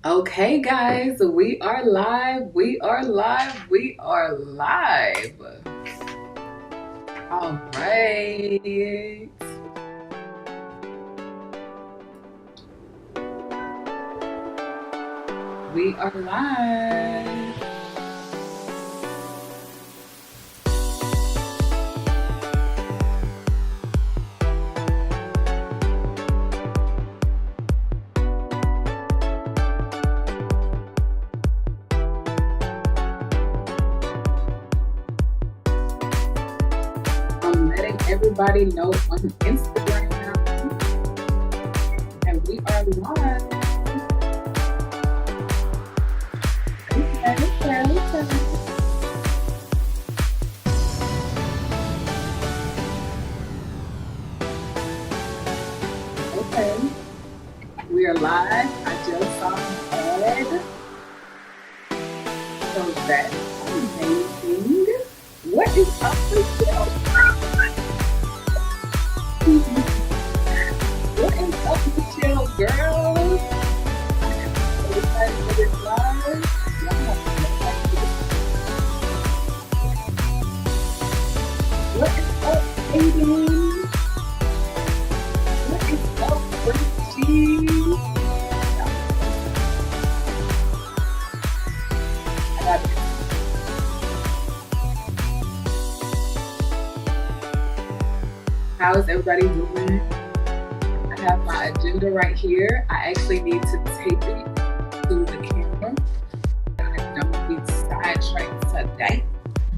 Okay, guys, we are live. We are live. We are live. All right. We are live. I'm letting everybody know on Instagram that we are live. Okay. Okay. We are live. I just saw an ad. So that's amazing. What is up with you? What is up with you, girls? I am so excited for this live. What is up, Aiden? What is up, Frenchie? I got it. How is everybody doing? I have my agenda right here. I actually need to tape it to the camera. I don't be sidetracked today.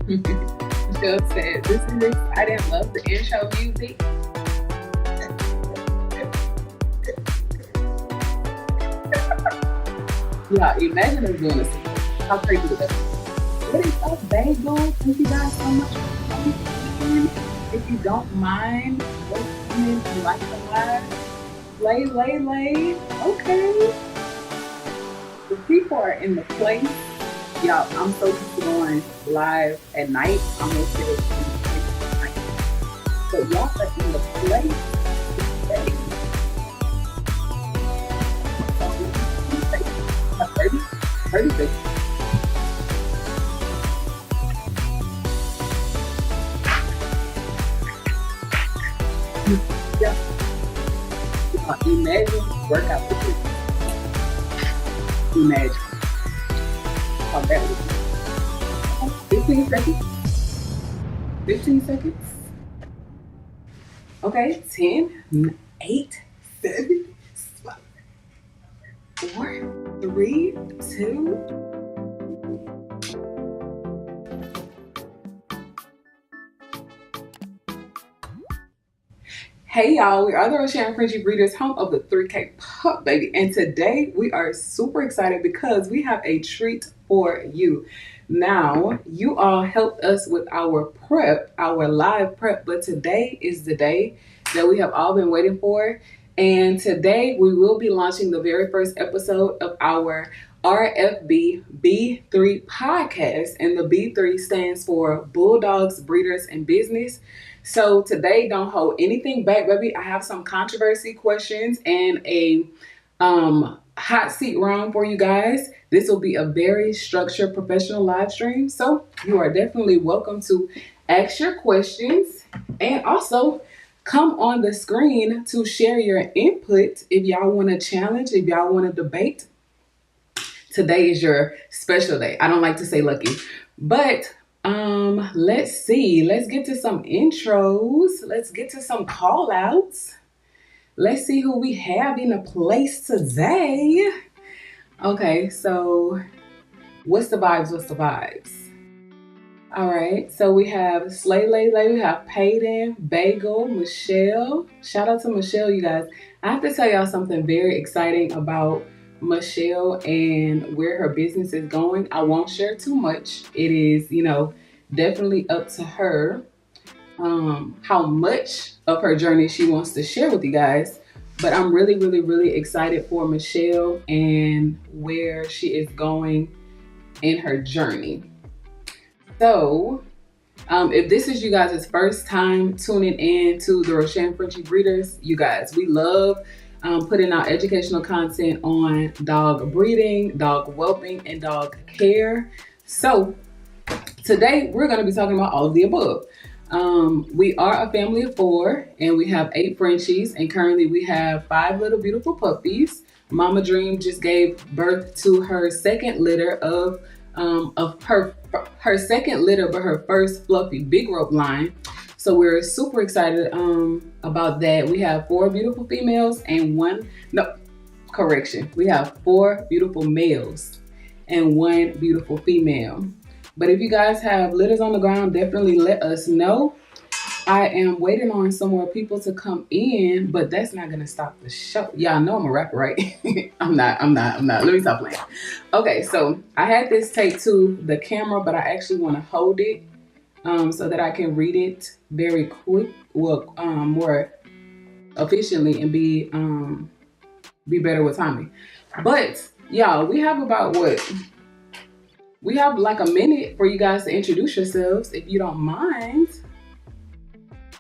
Michelle said, this is exciting. Love the intro music. Yeah, imagine us doing this. How crazy is that? What is up, Bagel? Thank you guys so much for coming in. If you don't mind, go come in and like the live. Lay. Okay. The people are in the place. Y'all, I'm so used to going live at night. I'm gonna say it in the place at night. But y'all are in the place today. 30 seconds. Yeah. Imagine workout with you. Imagine how that would be. 15 seconds. 15 seconds. Okay, 10, 8, 7, 4, 3, 2. Hey y'all, we are the Rosharon Frenchie breeders, home of the 3K pup baby, and today we are super excited because we have a treat for you. Now, you all helped us with our prep, our live prep, but today is the day that we have all been waiting for. And today we will be launching the very first episode of our RFB B3 podcast, and the B3 stands for Bulldogs, Breeders, and Business. So today, don't hold anything back, baby. I have some controversy questions and a hot seat round for you guys. This will be a very structured professional live stream. So you are definitely welcome to ask your questions and also come on the screen to share your input if y'all want to challenge, if y'all want to debate. Today is your special day. I don't like to say lucky, but let's see. Let's get to some intros. Let's get to some call outs. Let's see who we have in the place today. Okay, so what's the vibes? All right, so we have Slay Lay, we have Payden, Bagel, Michelle. Shout out to Michelle, you guys. I have to tell y'all something very exciting about Michelle and where her business is going. I won't share too much. It is, definitely up to her how much of her journey she wants to share with you guys. But I'm really excited for Michelle and where she is going in her journey. So if this is you guys' first time tuning in to the Rosharon Frenchie Breeders, you guys, we love putting out educational content on dog breeding, dog whelping, and dog care. So today we're going to be talking about all of the above. We are a family of 4 and we have 8 Frenchies, and currently we have 5 little beautiful puppies. Mama Dream just gave birth to her second litter of her second litter, but her first fluffy big rope line. So we're super excited about that. We have 4 beautiful females and we have 4 beautiful males and 1 beautiful female. But if you guys have litters on the ground, definitely let us know. I am waiting on some more people to come in, but that's not gonna stop the show. Y'all know I'm a rapper, right? I'm not. Let me stop playing. Okay, so I had this taped to the camera, but I actually want to hold it so that I can read it very quick, more efficiently, and be better with timing. But y'all, we have we have like a minute for you guys to introduce yourselves, if you don't mind.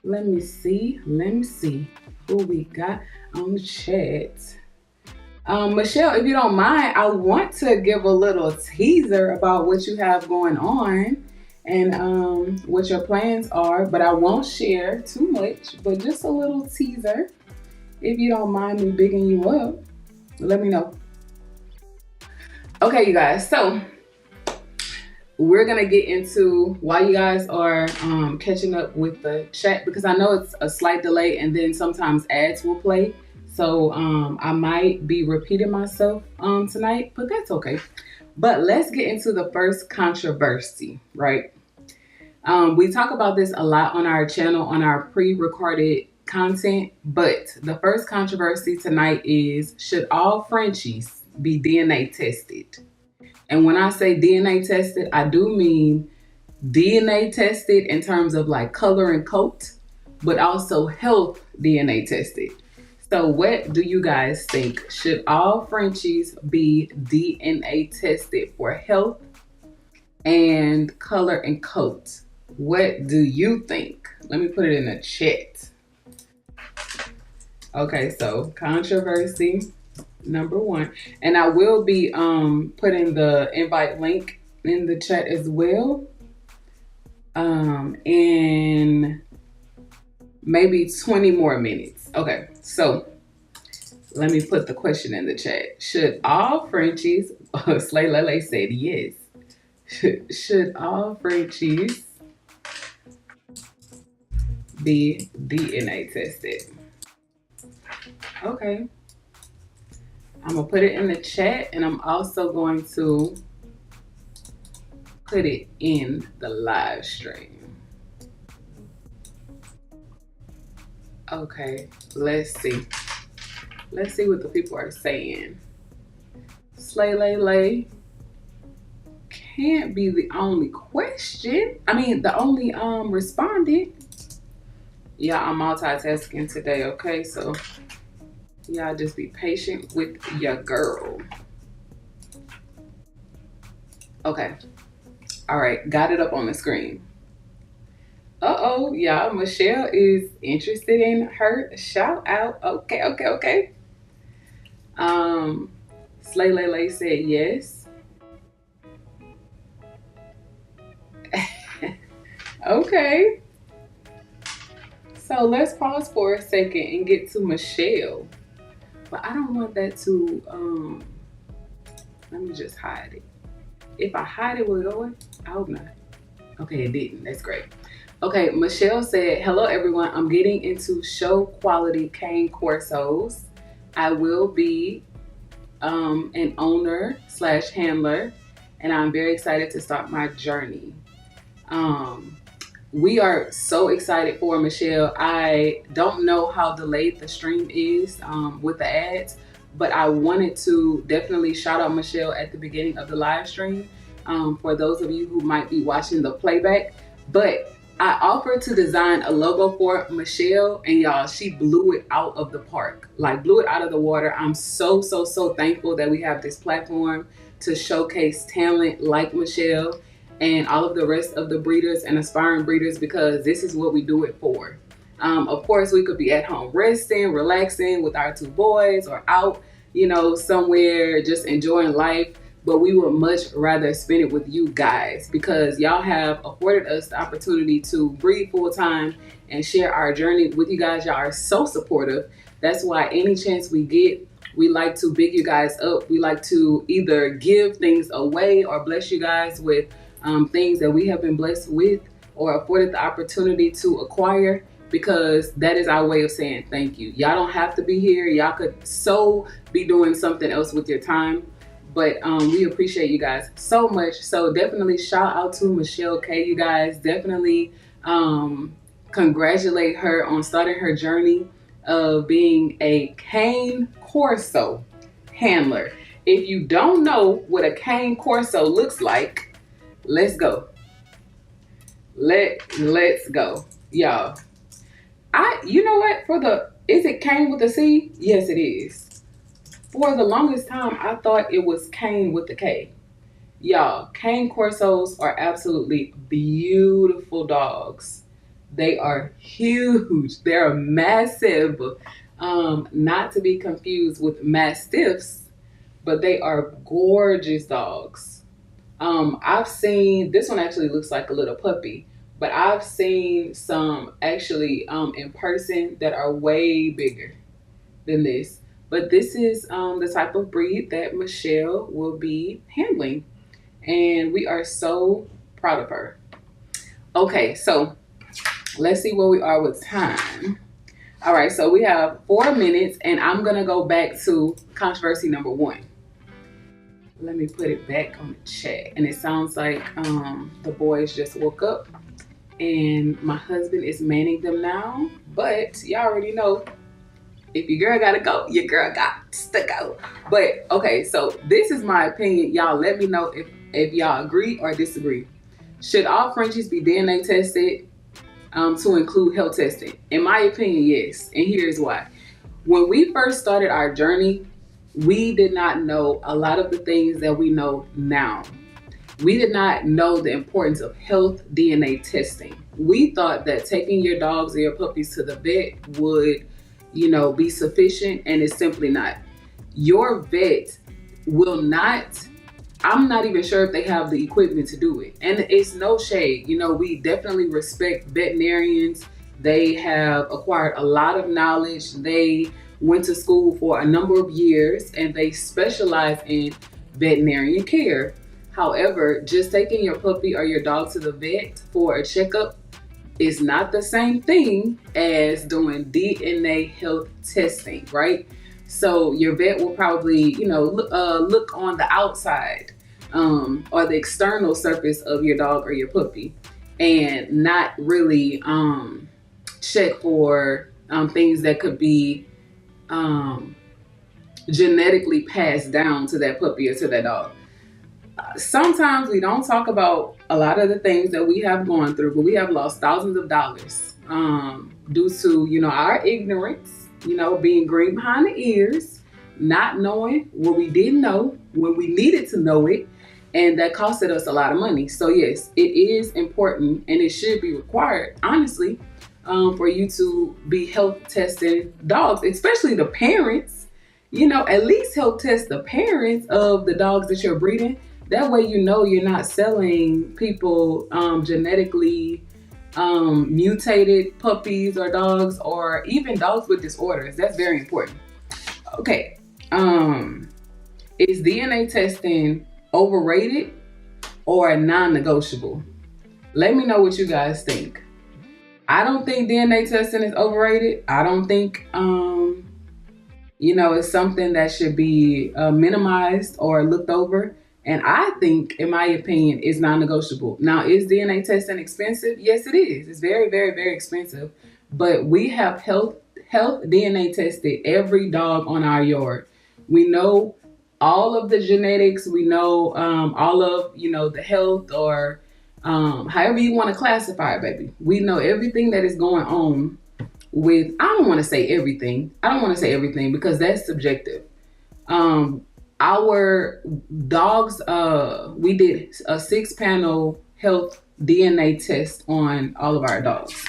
Let me see who we got on the chat. Michelle, if you don't mind, I want to give a little teaser about what you have going on and what your plans are, but I won't share too much, but just a little teaser. If you don't mind me bigging you up, let me know. Okay, you guys, so we're gonna get into why you guys are catching up with the chat, because I know it's a slight delay and then sometimes ads will play. So I might be repeating myself tonight, but that's okay. But let's get into the first controversy, right? We talk about this a lot on our channel, on our pre-recorded content, but the first controversy tonight is, should all Frenchies be DNA tested? And when I say DNA tested, I do mean DNA tested in terms of like color and coat, but also health DNA tested. So what do you guys think? Should all Frenchies be DNA tested for health and color and coat? What do you think? Let me put it in the chat. Okay, so controversy number 1, and I will be putting the invite link in the chat as well, in maybe 20 more minutes. Okay, so let me put the question in the chat. Should all Frenchies, Slay Lele said yes, should all Frenchies be DNA tested? Okay, I'm gonna put it in the chat, and I'm also going to put it in the live stream. Okay, let's see. Let's see what the people are saying. Slay Lay can't be the only question. I mean, the only respondent. Yeah, I'm multitasking today, okay? So y'all just be patient with your girl. Okay. All right, got it up on the screen. Uh-oh, y'all, Michelle is interested in her shout out. Okay. Slay Lele said yes. Okay. So let's pause for a second and get to Michelle. But I don't want that to, let me just hide it. If I hide it, will it go away? I hope not. Okay, it didn't. That's great. Okay, Michelle said, hello everyone. I'm getting into show quality cane corsos. I will be an owner / handler, and I'm very excited to start my journey. We are so excited for Michelle. I don't know how delayed the stream is with the ads, but I wanted to definitely shout out Michelle at the beginning of the live stream for those of you who might be watching the playback. But I offered to design a logo for Michelle, and y'all, she blew it out of the park, like blew it out of the water. I'm so thankful that we have this platform to showcase talent like Michelle and all of the rest of the breeders and aspiring breeders, because this is what we do it for. Of course, we could be at home resting, relaxing with our two boys, or out, somewhere just enjoying life. But we would much rather spend it with you guys because y'all have afforded us the opportunity to breathe full time and share our journey with you guys. Y'all are so supportive. That's why any chance we get, we like to big you guys up. We like to either give things away or bless you guys with things that we have been blessed with or afforded the opportunity to acquire, because that is our way of saying thank you. Y'all don't have to be here. Y'all could so be doing something else with your time. But we appreciate you guys so much. So definitely shout out to Michelle K. You guys definitely congratulate her on starting her journey of being a cane corso handler. If you don't know what a cane corso looks like, let's go. Let's go, y'all. You know what? Is it cane with a C? Yes, it is. For the longest time, I thought it was cane with the K. Y'all, cane corsos are absolutely beautiful dogs. They are huge. They're massive. Not to be confused with mastiffs, but they are gorgeous dogs. I've seen, this one actually looks like a little puppy, but I've seen some actually in person that are way bigger than this. But this is the type of breed that Michelle will be handling. And we are so proud of her. Okay, so let's see where we are with time. All right, so we have 4 minutes, and I'm going to go back to controversy number 1. Let me put it back on the chat. And it sounds like the boys just woke up, and my husband is manning them now. But y'all already know, if your girl gotta go, your girl got to go. But okay, so this is my opinion. Y'all let me know if y'all agree or disagree. Should all Frenchies be DNA tested to include health testing? In my opinion, yes. And here's why. When we first started our journey, we did not know a lot of the things that we know now. We did not know the importance of health DNA testing. We thought that taking your dogs or your puppies to the vet would, be sufficient, and it's simply not. Your vet will not, I'm not even sure if they have the equipment to do it. And it's no shade. We definitely respect veterinarians. They have acquired a lot of knowledge. They went to school for a number of years and they specialize in veterinarian care. However, just taking your puppy or your dog to the vet for a checkup is not the same thing as doing DNA health testing, right? So your vet will probably, look on the outside or the external surface of your dog or your puppy and not really check for things that could be genetically passed down to that puppy or to that dog. Sometimes we don't talk about a lot of the things that we have gone through, but we have lost thousands of dollars due to, our ignorance, being green behind the ears, not knowing what we didn't know when we needed to know it, and that costed us a lot of money. So yes, it is important and it should be required, honestly, for you to be health testing dogs, especially the parents. At least help test the parents of the dogs that you're breeding. That way, you're not selling people genetically mutated puppies or dogs, or even dogs with disorders. That's very important. Okay. Is DNA testing overrated or non-negotiable? Let me know what you guys think. I don't think DNA testing is overrated. I don't think, it's something that should be minimized or looked over. And I think, in my opinion, it's non-negotiable. Now, is DNA testing expensive? Yes, it is. It's very, very, very expensive. But we have health DNA tested every dog on our yard. We know all of the genetics. We know all of, the health, or however you want to classify it, baby. We know everything that is going on with, I don't want to say everything because that's subjective. Our dogs, we did a 6-panel health DNA test on all of our dogs.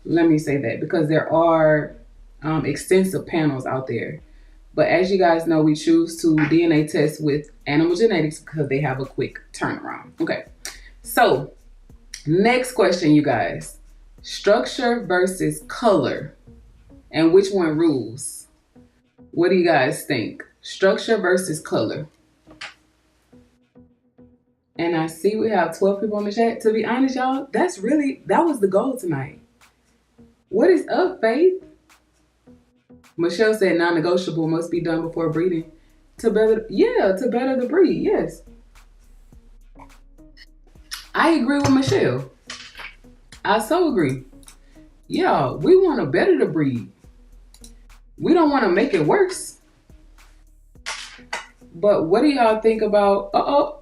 Let me say that because there are extensive panels out there. But as you guys know, we choose to DNA test with animal genetics because they have a quick turnaround. Okay. So, next question, you guys. Structure versus color. And which one rules? What do you guys think? Structure versus color. And I see we have 12 people on the chat. To be honest, y'all, that was the goal tonight. What is up, Faith? Michelle said non-negotiable must be done before breeding. To better the breed, yes. I agree with Michelle. I so agree. Yeah, we want to better the breed. We don't want to make it worse. But what do y'all think about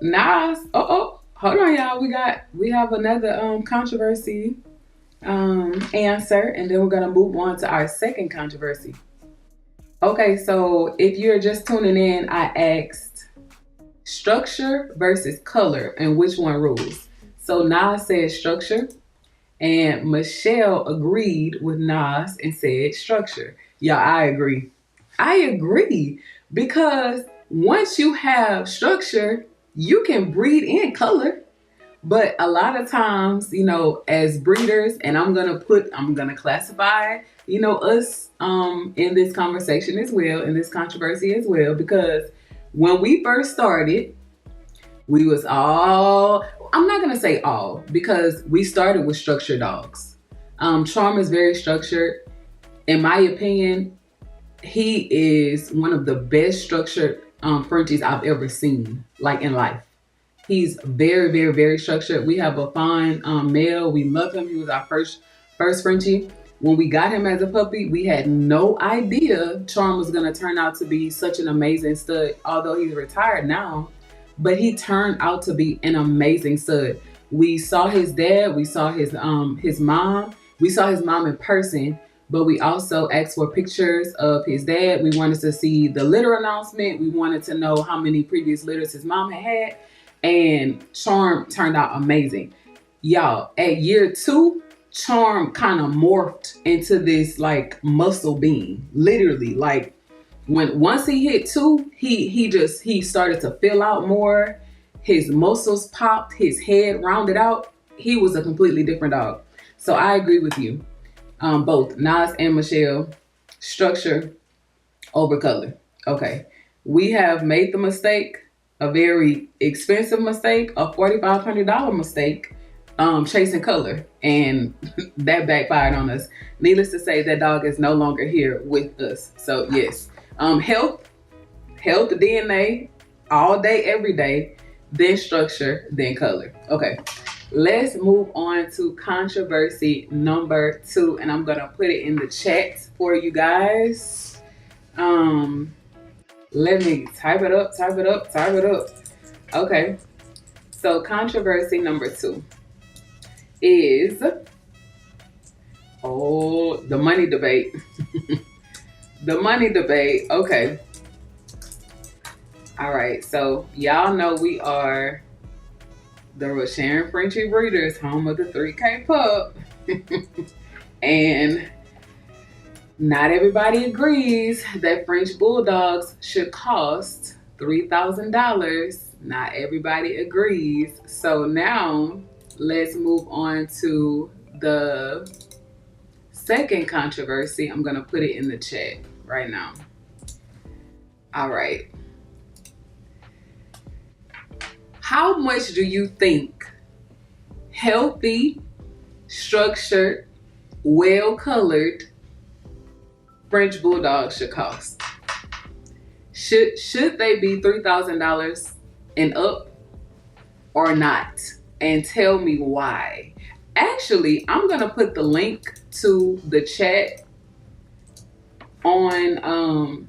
Nas? Hold on, y'all. We have another controversy answer, and then we're gonna move on to our second controversy. Okay, so if you're just tuning in, I asked structure versus color and which one rules. So Nas said structure, and Michelle agreed with Nas and said structure. Yeah, I agree. I agree because once you have structure, you can breed in color. But a lot of times, as breeders, and I'm gonna classify, us in this conversation as well, in this controversy as well, because when we first started, we was all, I'm not gonna say all, because we started with structured dogs. Charm is very structured. In my opinion, he is one of the best structured Frenchies I've ever seen, like in life. He's very, very, very structured. We have a fine male. We love him. He was our first Frenchie. When we got him as a puppy, we had no idea Charm was going to turn out to be such an amazing stud, although he's retired now. But he turned out to be an amazing stud. We saw his dad. We saw his mom. We saw his mom in person. But we also asked for pictures of his dad. We wanted to see the litter announcement. We wanted to know how many previous litters his mom had. And Charm turned out amazing. Y'all, at year 2, Charm kind of morphed into this like muscle being. Literally, like once he hit 2, he started to fill out more. His muscles popped, his head rounded out. He was a completely different dog. So I agree with you. Both Nas and Michelle, structure over color. Okay. We have made the mistake, a very expensive mistake, a $4,500 mistake, chasing color. And that backfired on us. Needless to say, that dog is no longer here with us. So yes, health, DNA, all day, every day, then structure, then color. Okay. Let's move on to controversy number 2, and I'm gonna put it in the chat for you guys. Let me type it up. Okay, so controversy number 2 is, the money debate. The money debate, okay. All right, so y'all know we are the Rosharon Frenchie Breeders, home of the 3K pup. And not everybody agrees that French Bulldogs should cost $3,000. Not everybody agrees. So now let's move on to the second controversy. I'm gonna put it in the chat right now. All right. How much do you think healthy, structured, well-colored French Bulldogs should cost? Should they be $3,000 and up or not? And tell me why. Actually, I'm gonna put the link to the chat on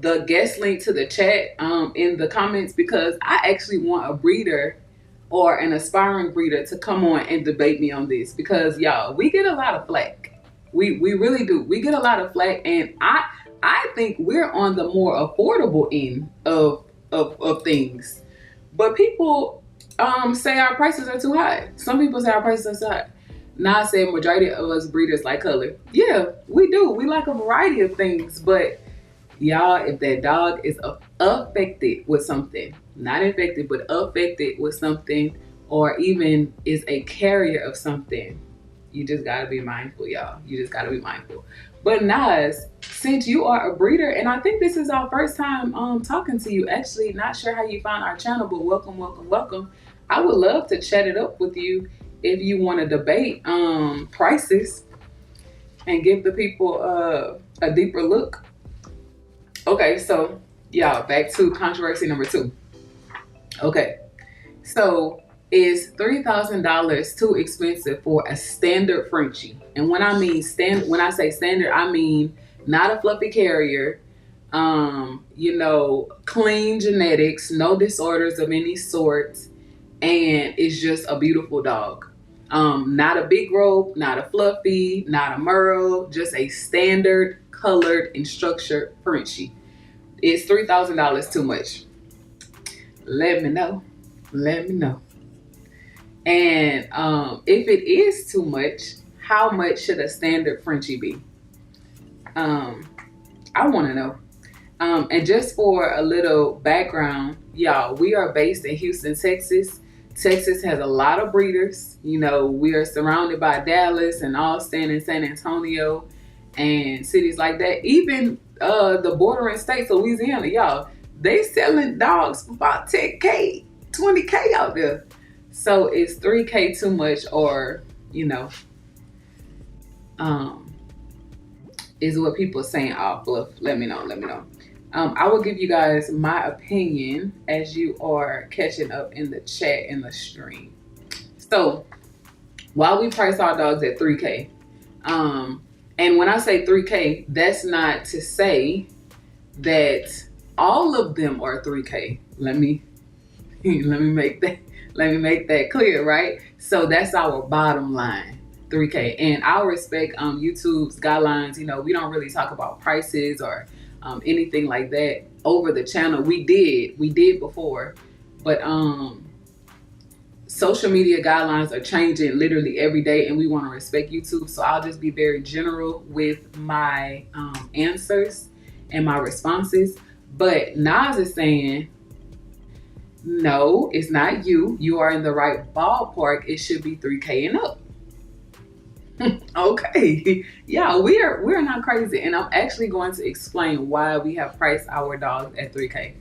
the guest link to the chat in the comments, because I actually want a breeder or an aspiring breeder to come on and debate me on this, because y'all, we get a lot of flack. We really do. We get a lot of flack, and I think we're on the more affordable end of things. But people say our prices are too high. Some people say our prices are too high. Now I said majority of us breeders like color. Yeah, we do. We like a variety of things, but y'all, if that dog is affected with something, not infected, but affected with something, or even is a carrier of something, you just gotta be mindful, y'all. You just gotta be mindful. But Nas, since you are a breeder, and I think this is our first time talking to you, actually, not sure how you found our channel, but welcome, welcome, welcome. I would love to chat it up with you if you want to debate prices and give the people a deeper look. Okay, so y'all, back to controversy number 2. Okay, so is $3,000 too expensive for a standard Frenchie? And when I mean when I say standard, I mean not a fluffy carrier, clean genetics, no disorders of any sort, and it's just a beautiful dog. Not a big rope, not a fluffy, not a merle, just a standard colored and structured Frenchie. Is $3,000 too much? Let me know. Let me know. And if it is too much, how much should a standard Frenchie be? I want to know. And just for a little background, y'all, we are based in Houston, Texas. Texas has a lot of breeders. You know, we are surrounded by Dallas and Austin and San Antonio and cities like that. Even the bordering states, Louisiana, y'all, they selling dogs for about 10K, 20K out there. So is 3K too much, or, is what people are saying all fluff? Let me know. I will give you guys my opinion as you are catching up in the chat in the stream. So while we price our dogs at 3K, and when I say 3K, that's not to say that all of them are 3K. Let me make that clear, right? So that's our bottom line, 3K. And I respect YouTube's guidelines. We don't really talk about prices or anything like that over the channel. We did before, but social media guidelines are changing literally every day, and we want to respect YouTube. So I'll just be very general with my answers and my responses. But Nas is saying, no, it's not you. You are in the right ballpark. It should be 3K and up. Okay, yeah, we're not crazy, and I'm actually going to explain why we have priced our dogs at 3K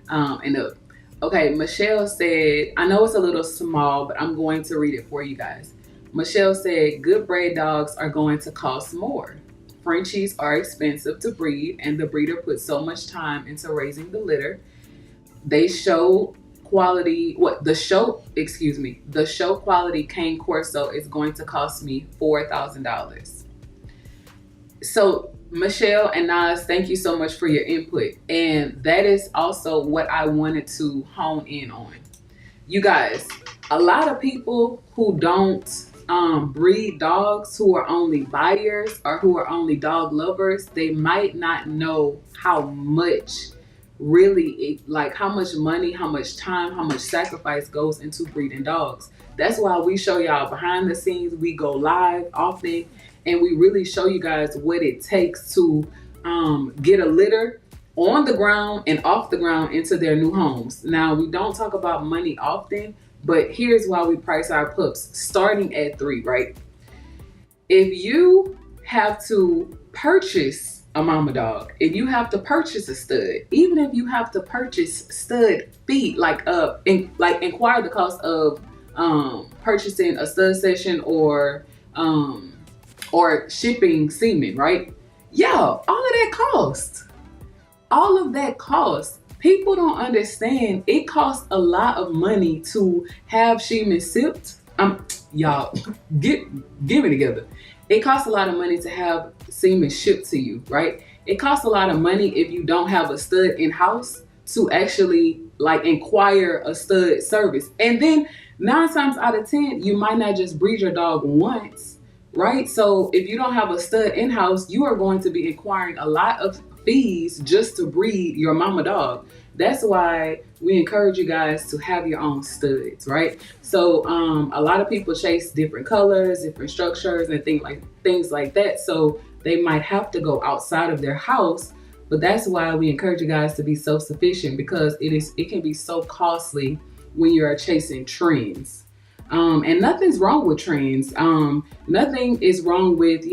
and up. Okay, Michelle said, I know it's a little small, but I'm going to read it for you guys. Michelle said, good bred dogs are going to cost more. Frenchies are expensive to breed, and the breeder puts so much time into raising the litter. The show quality cane corso is going to cost me $4,000. So Michelle and Nas, thank you so much for your input, and that is also what I wanted to hone in on. You guys, a lot of people who don't breed dogs, who are only buyers or who are only dog lovers, they might not know how much how much money, how much time, how much sacrifice goes into breeding dogs. That's why we show y'all behind the scenes. We go live often, and we really show you guys what it takes to get a litter on the ground and off the ground into their new homes. Now, we don't talk about money often, but here's why we price our pups starting at 3, right? If you have to purchase a mama dog, if you have to purchase a stud, even if you have to purchase stud feet, inquire the cost of purchasing a stud session or shipping semen, right? Yeah, all of that costs. People don't understand it costs a lot of money to have semen sipped. Y'all, get it together. It costs a lot of money to have semen shipped to you, right? It costs a lot of money if you don't have a stud in-house to actually inquire a stud service. And then 9 times out of 10, you might not just breed your dog once, right? So if you don't have a stud in-house, you are going to be inquiring a lot of fees just to breed your mama dog. That's why we encourage you guys to have your own studs, right? So a lot of people chase different colors, different structures, and things like that. So they might have to go outside of their house. But that's why we encourage you guys to be self-sufficient, because it can be so costly when you're chasing trends. And nothing's wrong with trends. Nothing is wrong with,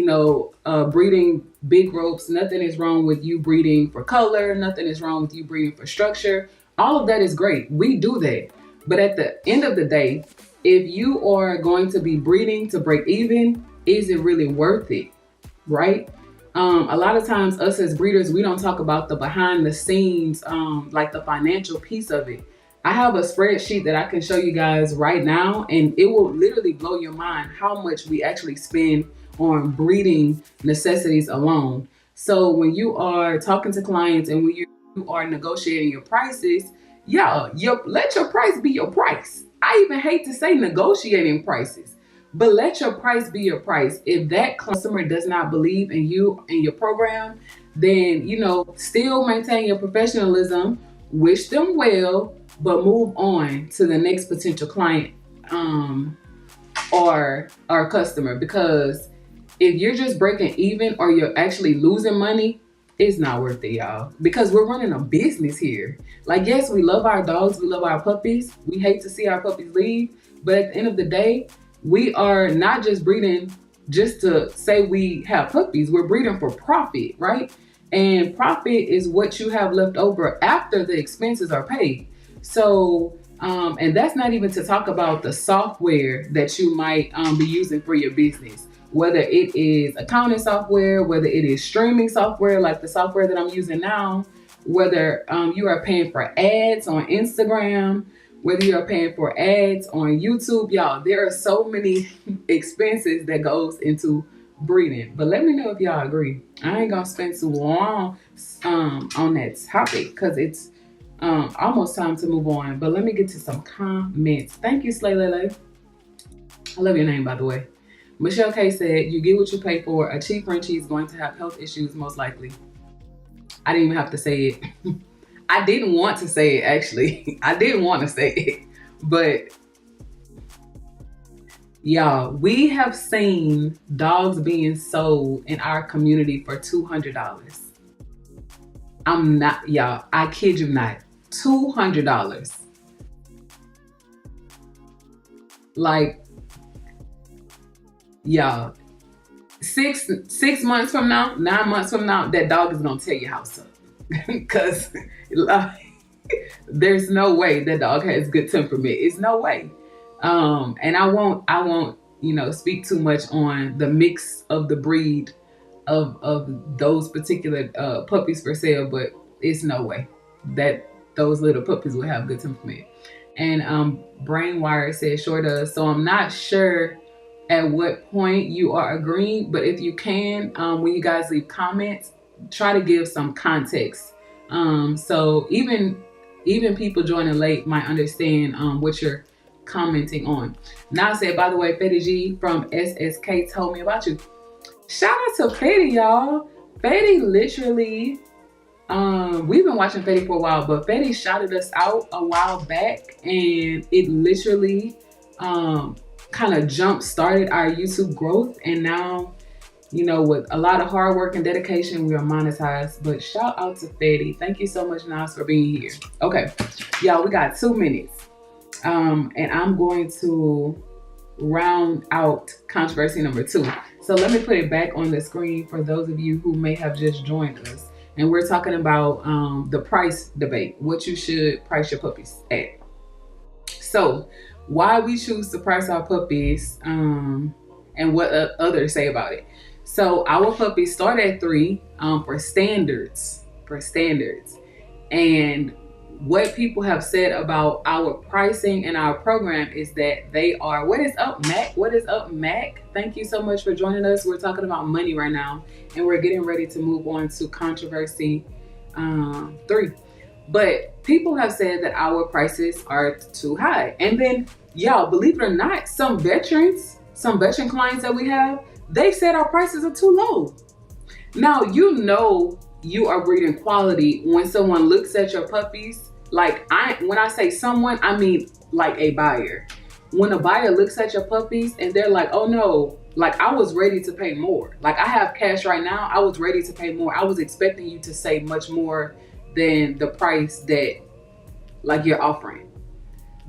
breeding big ropes. Nothing is wrong with you breeding for color. Nothing is wrong with you breeding for structure. All of that is great. We do that. But at the end of the day, if you are going to be breeding to break even, is it really worth it? Right? A lot of times us as breeders, we don't talk about the behind the scenes, like the financial piece of it. I have a spreadsheet that I can show you guys right now, and it will literally blow your mind how much we actually spend on breeding necessities alone. So when you are talking to clients and when you are negotiating your prices, let your price be your price. I even hate to say negotiating prices, but let your price be your price. If that customer does not believe in you and your program, then, still maintain your professionalism, wish them well, but move on to the next potential client or customer. Because if you're just breaking even or you're actually losing money, it's not worth it, y'all. Because we're running a business here. Like, yes, we love our dogs, we love our puppies. We hate to see our puppies leave. But at the end of the day, we are not just breeding just to say we have puppies. We're breeding for profit, right? And profit is what you have left over after the expenses are paid. So, and that's not even to talk about the software that you might be using for your business, whether it is accounting software, whether it is streaming software, like the software that I'm using now, whether you are paying for ads on Instagram, whether you're paying for ads on YouTube. Y'all, there are so many expenses that goes into breeding. But let me know if y'all agree. I ain't gonna spend too long on that topic because it's almost time to move on. But let me get to some comments. Thank you, Slay Lele. I love your name, by the way. Michelle K said, you get what you pay for. A cheap Frenchie is going to have health issues, most likely. I didn't even have to say it. I didn't want to say it, actually. I didn't want to say it. But y'all, we have seen dogs being sold in our community for $200. I'm not, y'all, I kid you not. $200. Like, y'all, six months from now, 9 months from now, that dog is gonna tear your house up. Because there's no way that dog has good temperament. It's no way. And I won't, speak too much on the mix of the breed of those particular puppies for sale, but it's no way that those little puppies will have good temperament. And Brainwire says sure does. So I'm not sure at what point you are agreeing, but if you can, when you guys leave comments, try to give some context. So even people joining late might understand what you're commenting on. Now said, by the way, Fetty G from SSK told me about you. Shout out to Fetty, y'all. Fetty literally, we've been watching Fetty for a while, but Fetty shouted us out a while back, and it literally kind of jump started our YouTube growth. And now, with a lot of hard work and dedication, we are monetized. But shout out to Fetty. Thank you so much, Nas, for being here. Okay, y'all, we got 2 minutes. And I'm going to round out controversy number 2. So let me put it back on the screen for those of you who may have just joined us. And we're talking about the price debate, what you should price your puppies at. So why we choose to price our puppies and what others say about it. So our puppies start at $3 for standards. And what people have said about our pricing and our program is that they are, what is up, Mac? Thank you so much for joining us. We're talking about money right now, and we're getting ready to move on to controversy 3. But people have said that our prices are too high. And then, y'all, believe it or not, some veteran clients that we have, they said our prices are too low. Now, you are breeding quality when someone looks at your puppies Like when I say someone, I mean like a buyer. When a buyer looks at your puppies and they're like, oh no, like I was ready to pay more. Like I have cash right now. I was ready to pay more. I was expecting you to say much more than the price that like you're offering.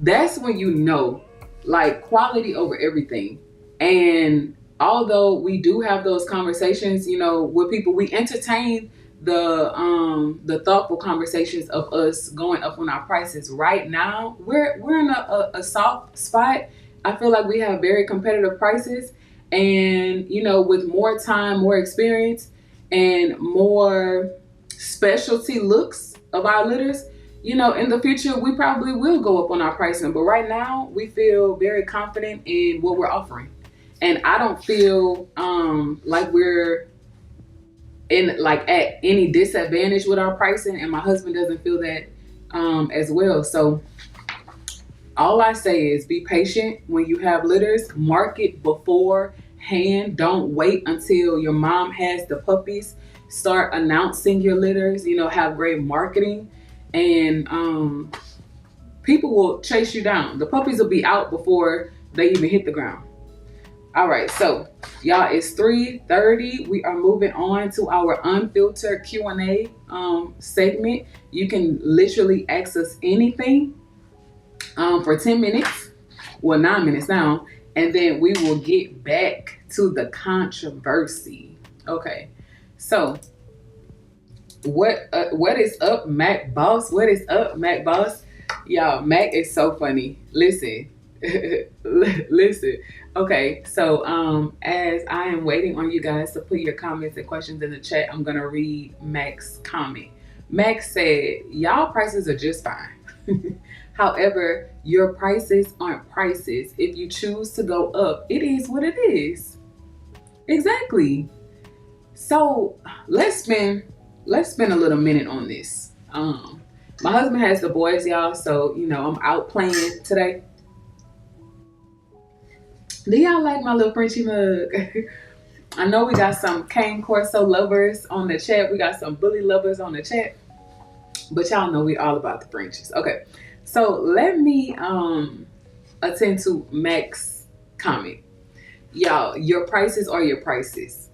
That's when you know, like quality over everything. And although we do have those conversations, you know, with people, we entertain the thoughtful conversations of us going up on our prices. Right now, we're in a soft spot. I feel like we have very competitive prices, and you know, with more time, more experience, and more specialty looks of our litters, you know, in the future we probably will go up on our pricing. But right now, we feel very confident in what we're offering, and I don't feel like we're in like at any disadvantage with our pricing, and my husband doesn't feel that as well. So all I say is be patient when you have litters. Market beforehand. Don't wait until your mom has the puppies. Start announcing your litters. You know, have great marketing, and people will chase you down. The puppies will be out before they even hit the ground. All right, so y'all, it's 3:30. We are moving on to our unfiltered Q&A segment. You can literally ask us anything for 10 minutes, well, 9 minutes now, and then we will get back to the controversy. Okay, so what is up, Mac Boss? What is up, Mac Boss? Y'all, Mac is so funny. Listen. Listen. Okay, so as I am waiting on you guys to put your comments and questions in the chat, I'm gonna read Mac's comment. Mac said, y'all prices are just fine. However, your prices aren't prices. If you choose to go up, it is what it is. Exactly. So let's spend a little minute on this. My husband has the boys, y'all, so you know I'm out playing today. Do y'all like my little Frenchie mug? I know we got some Cane Corso lovers on the chat. We got some bully lovers on the chat. But y'all know we all about the Frenchies. Okay, so let me attend to Mac's comment. Y'all, your prices are your prices.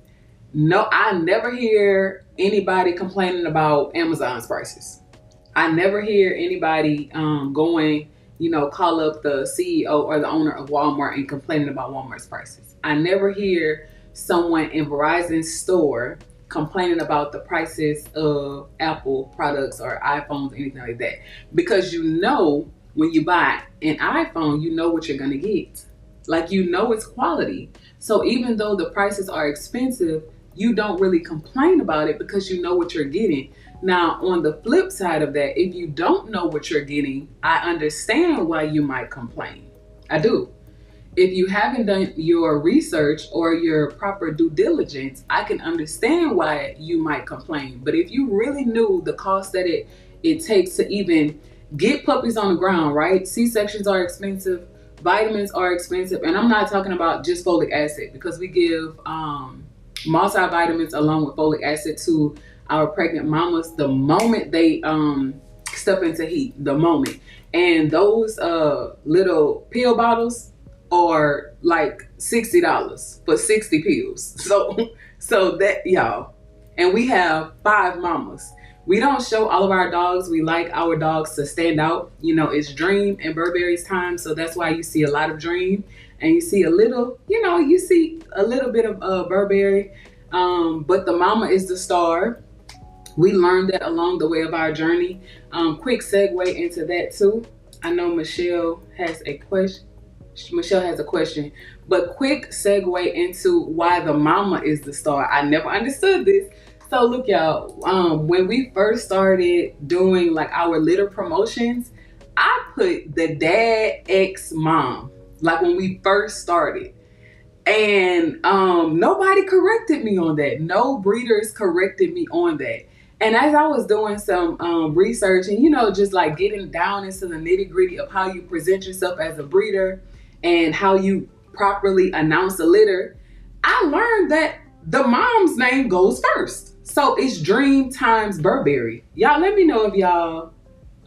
No, I never hear anybody complaining about Amazon's prices. I never hear anybody going, you know, call up the CEO or the owner of Walmart and complaining about Walmart's prices. I never hear someone in Verizon's store complaining about the prices of Apple products or iPhones, anything like that. Because you know, when you buy an iPhone, you know what you're gonna get. Like, you know it's quality. So even though the prices are expensive, you don't really complain about it because you know what you're getting. Now, on the flip side of that, if you don't know what you're getting, I understand why you might complain. I do. If you haven't done your research or your proper due diligence, I can understand why you might complain. But if you really knew the cost that it takes to even get puppies on the ground, right? C-sections are expensive, vitamins are expensive, and I'm not talking about just folic acid, because we give multivitamins along with folic acid to our pregnant mamas the moment they step into heat, the moment. And those little pill bottles are like $60 for 60 pills. So that, y'all, and we have 5 mamas. We don't show all of our dogs. We like our dogs to stand out. You know, it's Dream and Burberry's time, so that's why you see a lot of Dream and you see a little, you know, you see a little bit of Burberry, but the mama is the star. We learned that along the way of our journey. Quick segue into that too. I know Michelle has a question. But quick segue into why the mama is the star. I never understood this. So look, y'all, when we first started doing like our litter promotions, I put the dad ex mom, like when we first started. And nobody corrected me on that. No breeders corrected me on that. And as I was doing some research and, you know, just like getting down into the nitty gritty of how you present yourself as a breeder and how you properly announce a litter, I learned that the mom's name goes first. So it's Dream times Burberry. Y'all let me know if y'all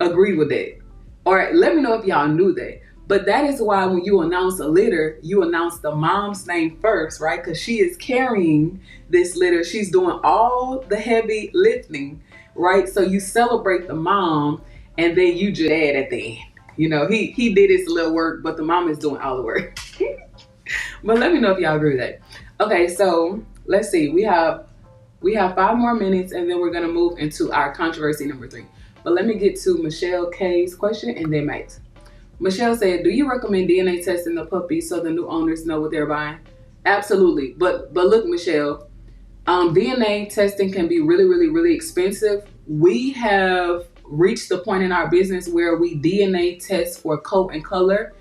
agree with that. Or let me know if y'all knew that. But that is why when you announce a litter, you announce the mom's name first, right? Because she is carrying this litter. She's doing all the heavy lifting, right? So you celebrate the mom, and then you just add at the end. You know, he did his little work, but the mom is doing all the work. But let me know if y'all agree with that. Okay, so let's see. We have 5 more minutes, and then we're gonna move into our controversy number 3. But let me get to Michelle K's question and then Max. Michelle said, "Do you recommend DNA testing the puppies so the new owners know what they're buying?" Absolutely. But look, Michelle, DNA testing can be really, really, really expensive. We have reached the point in our business where we DNA test for coat and color.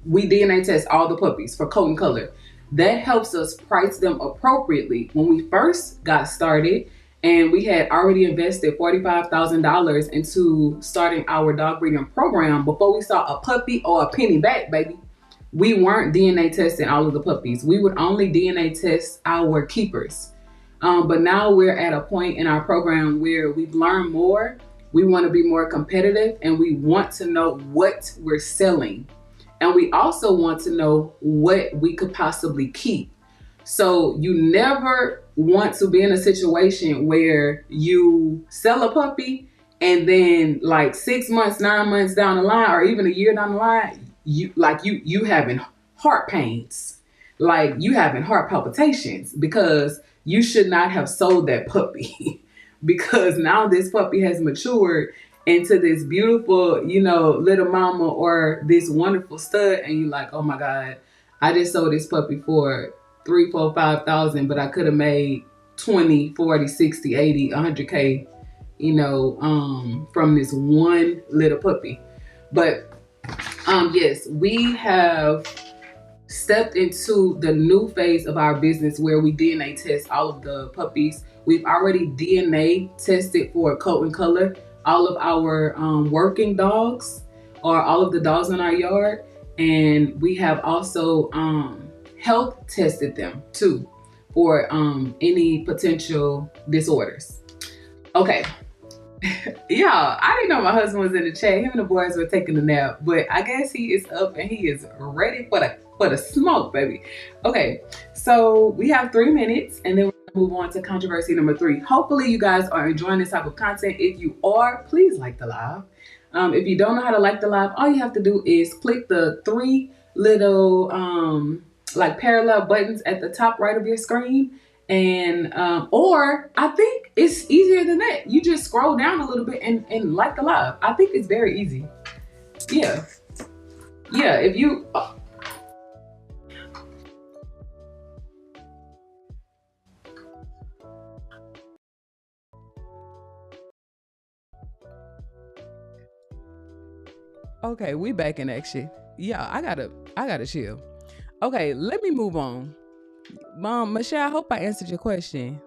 We DNA test all the puppies for coat and color. That helps us price them appropriately. When we first got started, and we had already invested $45,000 into starting our dog breeding program, before we saw a puppy or a penny back, baby, we weren't DNA testing all of the puppies. We would only DNA test our keepers. But now we're at a point in our program where we've learned more. We want to be more competitive, and we want to know what we're selling. And we also want to know what we could possibly keep. So you never want to be in a situation where you sell a puppy and then like 6 months, 9 months down the line, or even a year down the line, you having heart pains, like you having heart palpitations, because you should not have sold that puppy because now this puppy has matured into this beautiful, little mama or this wonderful stud, and you're like, oh my God, I just sold this puppy for 3, 4, 5,000, but I could have made 20, 40, 60, 80, 100K, from this one little puppy. But yes, we have stepped into the new phase of our business where we DNA test all of the puppies. We've already DNA tested for coat and color all of our working dogs, or all of the dogs in our yard. And we have also health tested them too for any potential disorders. Okay. Yeah, I didn't know my husband was in the chat. Him and the boys were taking a nap, but I guess he is up and he is ready for the smoke, baby. Okay, so we have 3 minutes, and then we're gonna move on to controversy number 3. Hopefully you guys are enjoying this type of content. If you are, please like the live. If you don't know how to like the live, all you have to do is click the 3 little like parallel buttons at the top right of your screen. And or I think it's easier than that. You just scroll down a little bit and like the live. I think it's very easy. Yeah. If you okay, we back in action. Yeah, I gotta chill. Okay, let me move on. Michelle, I hope I answered your question.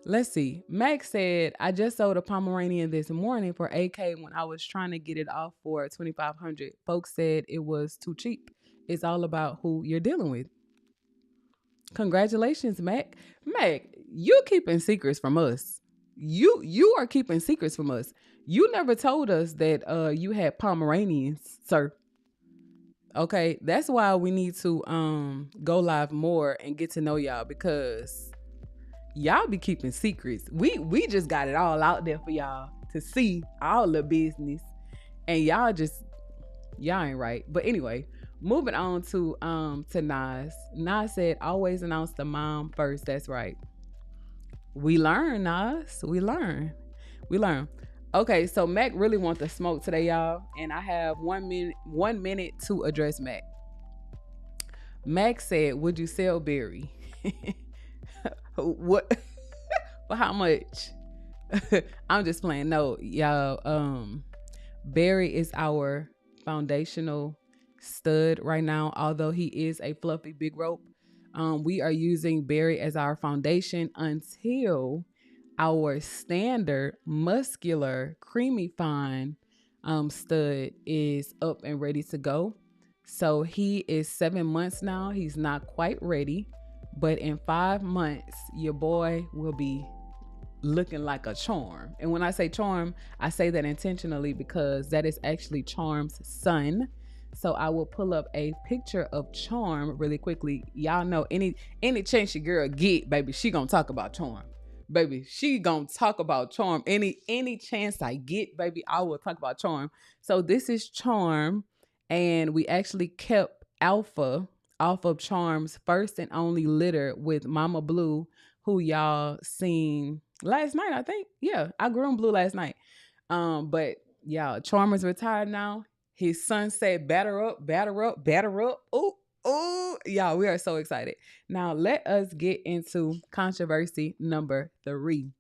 Let's see. Max said, I just sold a Pomeranian this morning for $8K when I was trying to get it off for $2,500. Folks said it was too cheap. It's all about who you're dealing with. Congratulations, Mac. Mac, you keeping secrets from us. You are keeping secrets from us. You never told us that you had Pomeranians, sir. Okay, that's why we need to go live more and get to know y'all, because y'all be keeping secrets. We just got it all out there for y'all to see all the business, and y'all ain't right. But anyway, moving on to Nas. Nas said, always announce the mom first. That's right. We learn, Nas. We learn. Okay, so Mac really wants the smoke today, y'all, and I have 1 minute to address Mac. Mac said, would you sell Barry? What? For how much? I'm just playing. No, y'all. Barry is our foundational stud right now. Although he is a fluffy big rope, we are using Barry as our foundation until our standard muscular creamy fine stud is up and ready to go. So he is 7 months now. He's not quite ready, but in 5 months, your boy will be looking like a Charm. And when I say Charm, I say that intentionally because that is actually Charm's son. So I will pull up a picture of Charm really quickly. Y'all know any chance your girl get, baby, she gonna talk about Charm. Baby, she gonna talk about Charm. Any chance I get, baby, I will talk about Charm. So this is Charm, and we actually kept Alpha off of Charm's first and only litter with Mama Blue, who y'all seen last night, I think. Yeah, I groomed Blue last night. But y'all, Charm is retired now. His son said, batter up, batter up, batter up. Oh, y'all, we are so excited. Now, let us get into controversy number 3.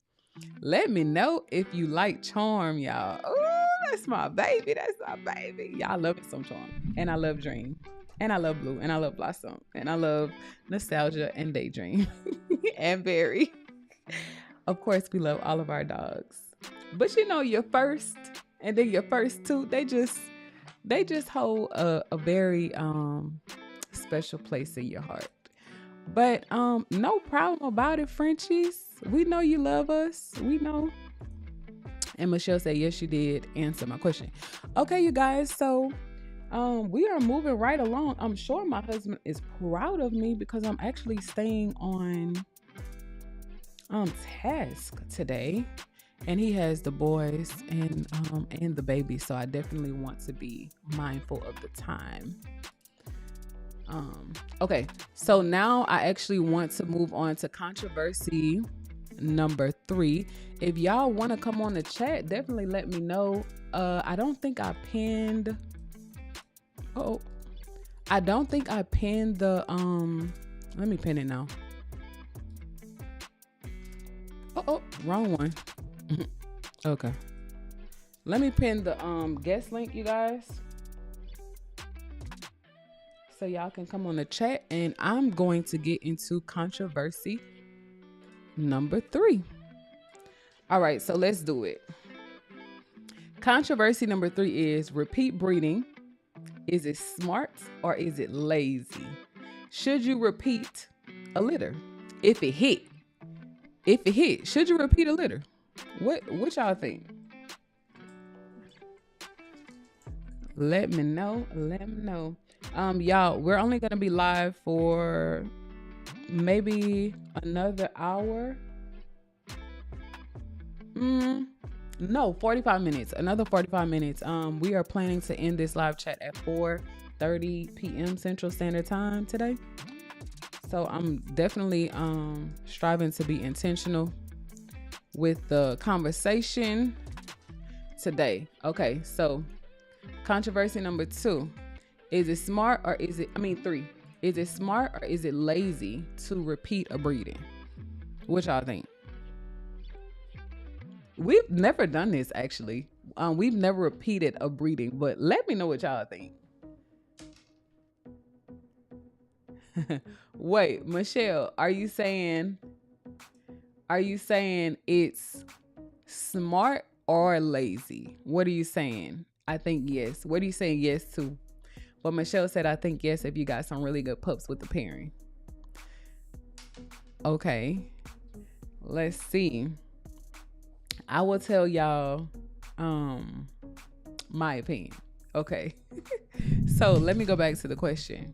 Let me know if you like Charm, y'all. Oh, that's my baby. That's my baby. Y'all love it some Charm. And I love Dream. And I love Blue. And I love Blossom. And I love Nostalgia and Daydream. And Berry. Of course, we love all of our dogs. But you know, your first and then your first 2, they just hold a very special place in your heart. But no problem about it, Frenchies. We know you love us. We know. And Michelle said, yes, you did answer my question. Okay, you guys. So we are moving right along. I'm sure my husband is proud of me because I'm actually staying on task today. And he has the boys and the baby. So I definitely want to be mindful of the time. Okay, so now I actually want to move on to controversy number 3. If y'all want to come on the chat, definitely let me know. I don't think I pinned. I don't think I pinned the. Let me pin it now. Wrong one. Okay. Let me pin the guest link, you guys. So y'all can come on the chat, and I'm going to get into controversy number 3. All right, so let's do it. Controversy number 3 is repeat breeding. Is it smart or is it lazy? Should you repeat a litter? If it hit, should you repeat a litter? What y'all think? Let me know. Y'all, we're only gonna be live for maybe another hour. No, 45 minutes. Another 45 minutes. We are planning to end this live chat at 4:30 p.m. Central Standard Time today. So I'm definitely striving to be intentional with the conversation today. Okay, so controversy number 2. Is it smart or is it, 3. Is it smart or is it lazy to repeat a breeding? What y'all think? We've never done this, actually. We've never repeated a breeding, but let me know what y'all think. Wait, Michelle, are you saying it's smart or lazy? What are you saying? I think yes. What are you saying yes to? Well, Michelle said, I think yes if you got some really good pups with the pairing. Okay. Let's see. I will tell y'all my opinion. Okay. So let me go back to the question.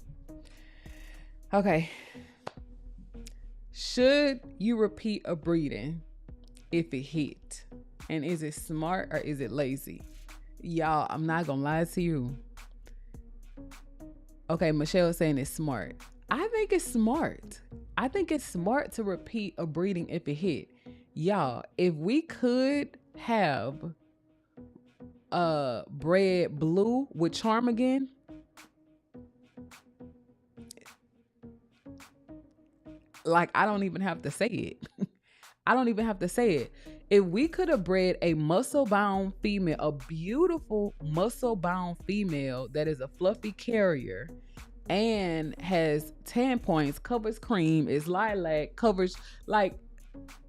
Okay. Should you repeat a breeding if it hit? And is it smart or is it lazy? Y'all, I'm not gonna lie to you. Okay, Michelle is saying it's smart. I think it's smart. I think it's smart to repeat a breeding if it hit. Y'all, if we could have bred Blue with Charm again, like, I don't even have to say it. I don't even have to say it. If we could have bred a muscle-bound female, a beautiful muscle-bound female that is a fluffy carrier and has tan points, covers cream, is lilac, covers like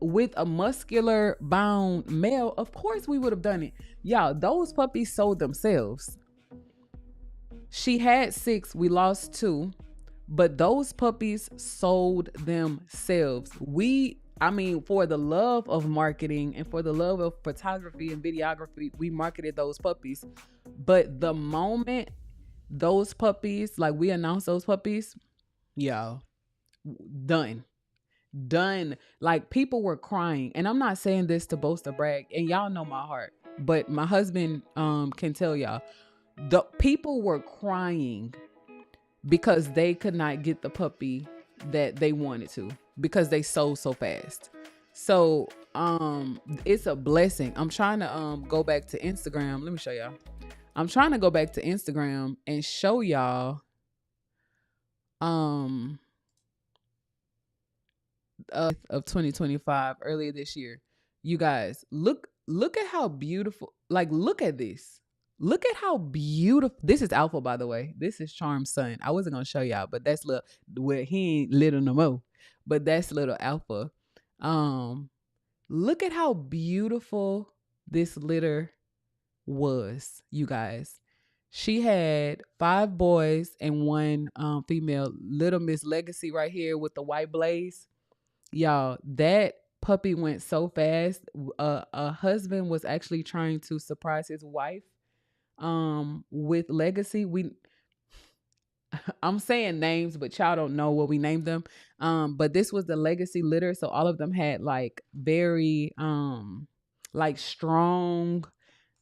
with a muscular bound male, of course we would have done it. Y'all, those puppies sold themselves. She had 6, we lost 2, but those puppies sold themselves. I mean, for the love of marketing and for the love of photography and videography, we marketed those puppies. But the moment those puppies, like we announced those puppies, y'all, done. Done. Like people were crying. And I'm not saying this to boast or brag, and y'all know my heart. But my husband can tell y'all, the people were crying because they could not get the puppy that they wanted to, because they sold so fast. So it's a blessing. I'm trying to go back to Instagram. Let me show y'all. I'm trying to go back to Instagram and show y'all of 2025, earlier this year. You guys, look at how beautiful, like look at this. Look at how beautiful. This is Alpha, by the way. This is Charm's son. I wasn't gonna show y'all, but that's little, well, he ain't little no more. But that's little Alpha. Look at how beautiful this litter was, you guys. She had 5 boys and 1 female. Little Miss Legacy right here with the white blaze. Y'all, that puppy went so fast. A husband was actually trying to surprise his wife with Legacy. I'm saying names, but y'all don't know what we named them. But this was the Legacy litter, so all of them had like very like strong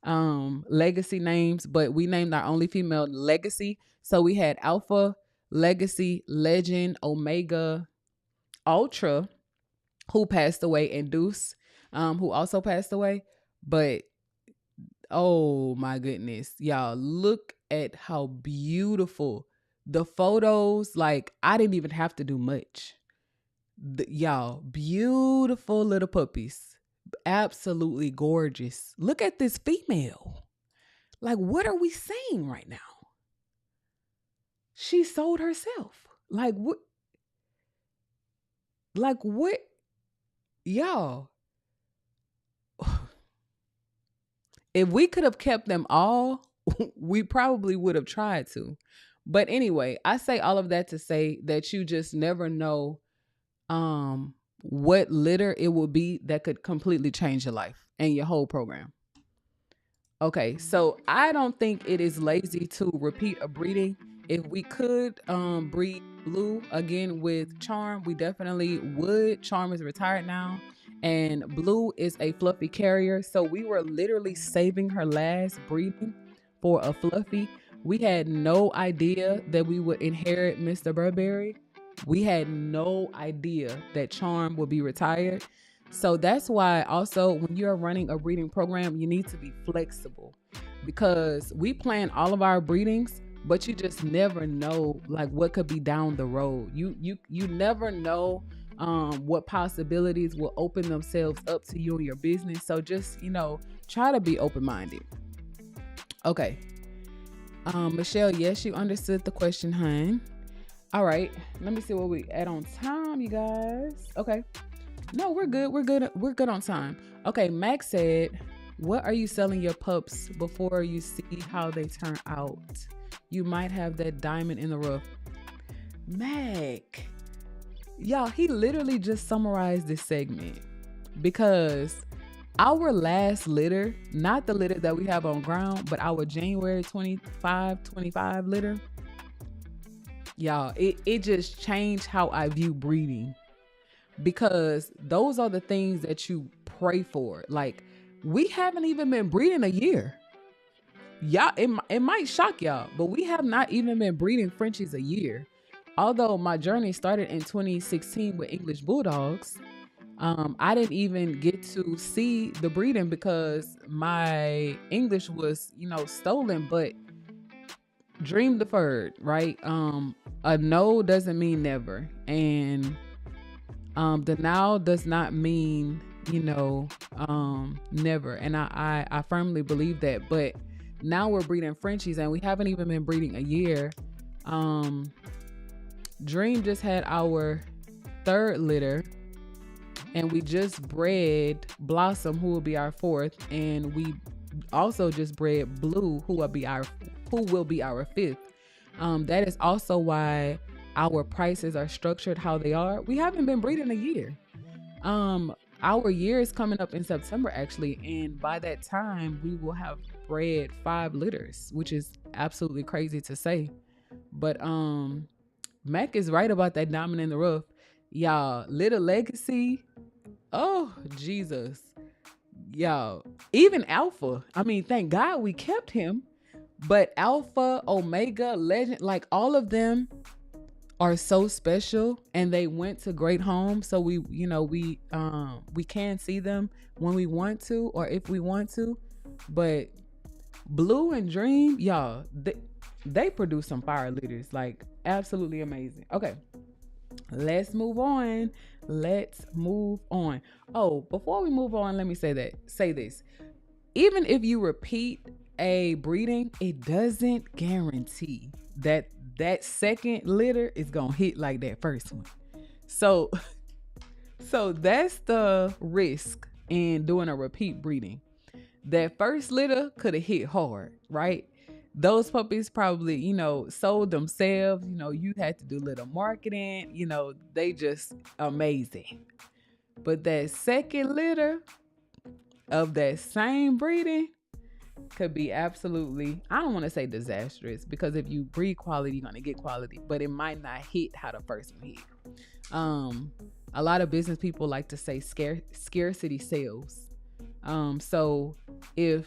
Legacy names, but we named our only female Legacy. So we had Alpha, Legacy, Legend, Omega, Ultra, who passed away, and Deuce, who also passed away. But oh my goodness, y'all, look at how beautiful the photos. Like I didn't even have to do much. Y'all, beautiful little puppies, absolutely gorgeous. Look at this female. Like, what are we saying right now? She sold herself. Like what? Like what? Y'all, if we could have kept them all, we probably would have tried to. But anyway, I say all of that to say that you just never know what litter it will be that could completely change your life and your whole program. Okay, so I don't think it is lazy to repeat a breeding. If we could breed Blue again with Charm, we definitely would. Charm is retired now, and Blue is a fluffy carrier. So we were literally saving her last breeding for a fluffy. We had no idea that we would inherit Mr. Burberry. We had no idea that Charm would be retired. So that's why also when you're running a breeding program, you need to be flexible, because we plan all of our breedings, but you just never know like what could be down the road. You never know what possibilities will open themselves up to you and your business. So just, try to be open-minded. Okay. Michelle, yes, you understood the question, hun. All right. Let me see what we at on time, you guys. Okay. No, we're good. We're good on time. Okay. Max said, what are you selling your pups before you see how they turn out? You might have that diamond in the rough. Mac, y'all, he literally just summarized this segment, because our last litter, not the litter that we have on ground, but our January 25 litter, y'all, it just changed how I view breeding, because those are the things that you pray for. Like, we haven't even been breeding a year. Y'all, it might shock y'all, but we have not even been breeding Frenchies a year. Although my journey started in 2016 with English Bulldogs, I didn't even get to see the breeding because my English was, stolen. But dream deferred, right? A no doesn't mean never, and the now does not mean never. And I firmly believe that. But now we're breeding Frenchies, and we haven't even been breeding a year. Dream just had our 3rd litter, and we just bred Blossom, who will be our 4th, and we also just bred Blue, who will be our 5th. That is also why our prices are structured how they are. We haven't been breeding a year. Um, our year is coming up in September actually, and by that time we will have bred 5 litters, which is absolutely crazy to say. But Mac is right about that diamond in the rough. Y'all, Little Legacy. Oh, Jesus. Y'all, even Alpha. I mean, thank God we kept him. But Alpha, Omega, Legend, like all of them are so special and they went to great homes. So we can see them when we want to or if we want to. But Blue and Dream, y'all, they produce some fire litters. Like absolutely amazing. Okay. Let's move on. Let's move on. Oh, before we move on, let me say this. Even if you repeat a breeding, it doesn't guarantee that that second litter is gonna hit like that first one. So so that's the risk in doing a repeat breeding. That first litter could have hit hard, right? Those puppies probably, sold themselves. You had to do little marketing. They just amazing. But that second litter of that same breeding could be absolutely, I don't want to say disastrous, because if you breed quality, you're going to get quality, but it might not hit how the first one hit. A lot of business people like to say scarcity sales. So if,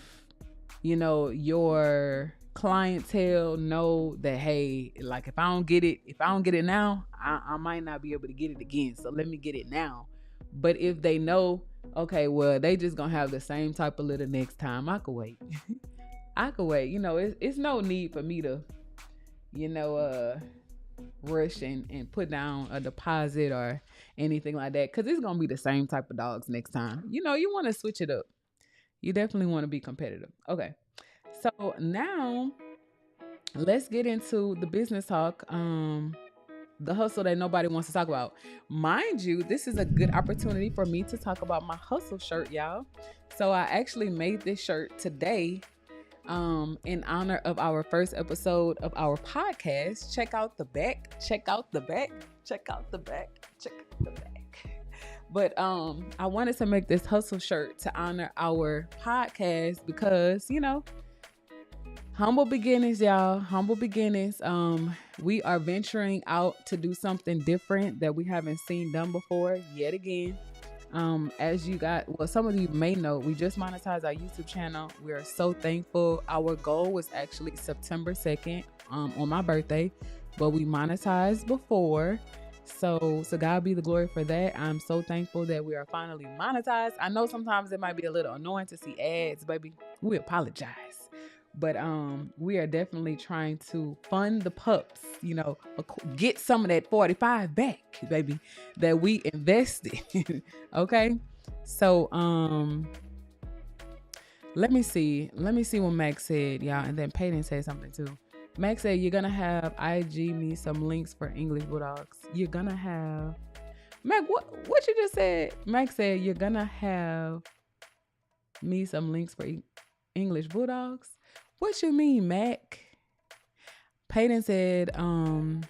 your clientele know that, hey, like if I don't get it now, I might not be able to get it again. So let me get it now. But if they know, okay, well, they just gonna have the same type of litter next time, I could wait. I could wait. It's no need for me to, rush and put down a deposit or anything like that, because it's gonna be the same type of dogs next time. You want to switch it up. You definitely want to be competitive. Okay, so now let's get into the business talk. The hustle that nobody wants to talk about. Mind you, this is a good opportunity for me to talk about my hustle shirt, y'all. So I actually made this shirt today in honor of our first episode of our podcast. Check out the back. Check out the back. Check out the back. Check out the back. But I wanted to make this hustle shirt to honor our podcast because, humble beginnings, y'all. Humble beginnings. We are venturing out to do something different that we haven't seen done before yet again. Some of you may know, we just monetized our YouTube channel. We are so thankful. Our goal was actually September 2nd, on my birthday, but we monetized before. So God be the glory for that. I'm so thankful that we are finally monetized. I know sometimes it might be a little annoying to see ads, baby. We apologize. But we are definitely trying to fund the pups, get some of that 45 back, baby, that we invested. Okay. So let me see what Max said, y'all, and then Peyton said something too. Max said, you're gonna have IG me some links for English Bulldogs. You're gonna have Mac, what you just said? Max said, you're gonna have me some links for English Bulldogs. What you mean, Mac? Peyton said, Peyton,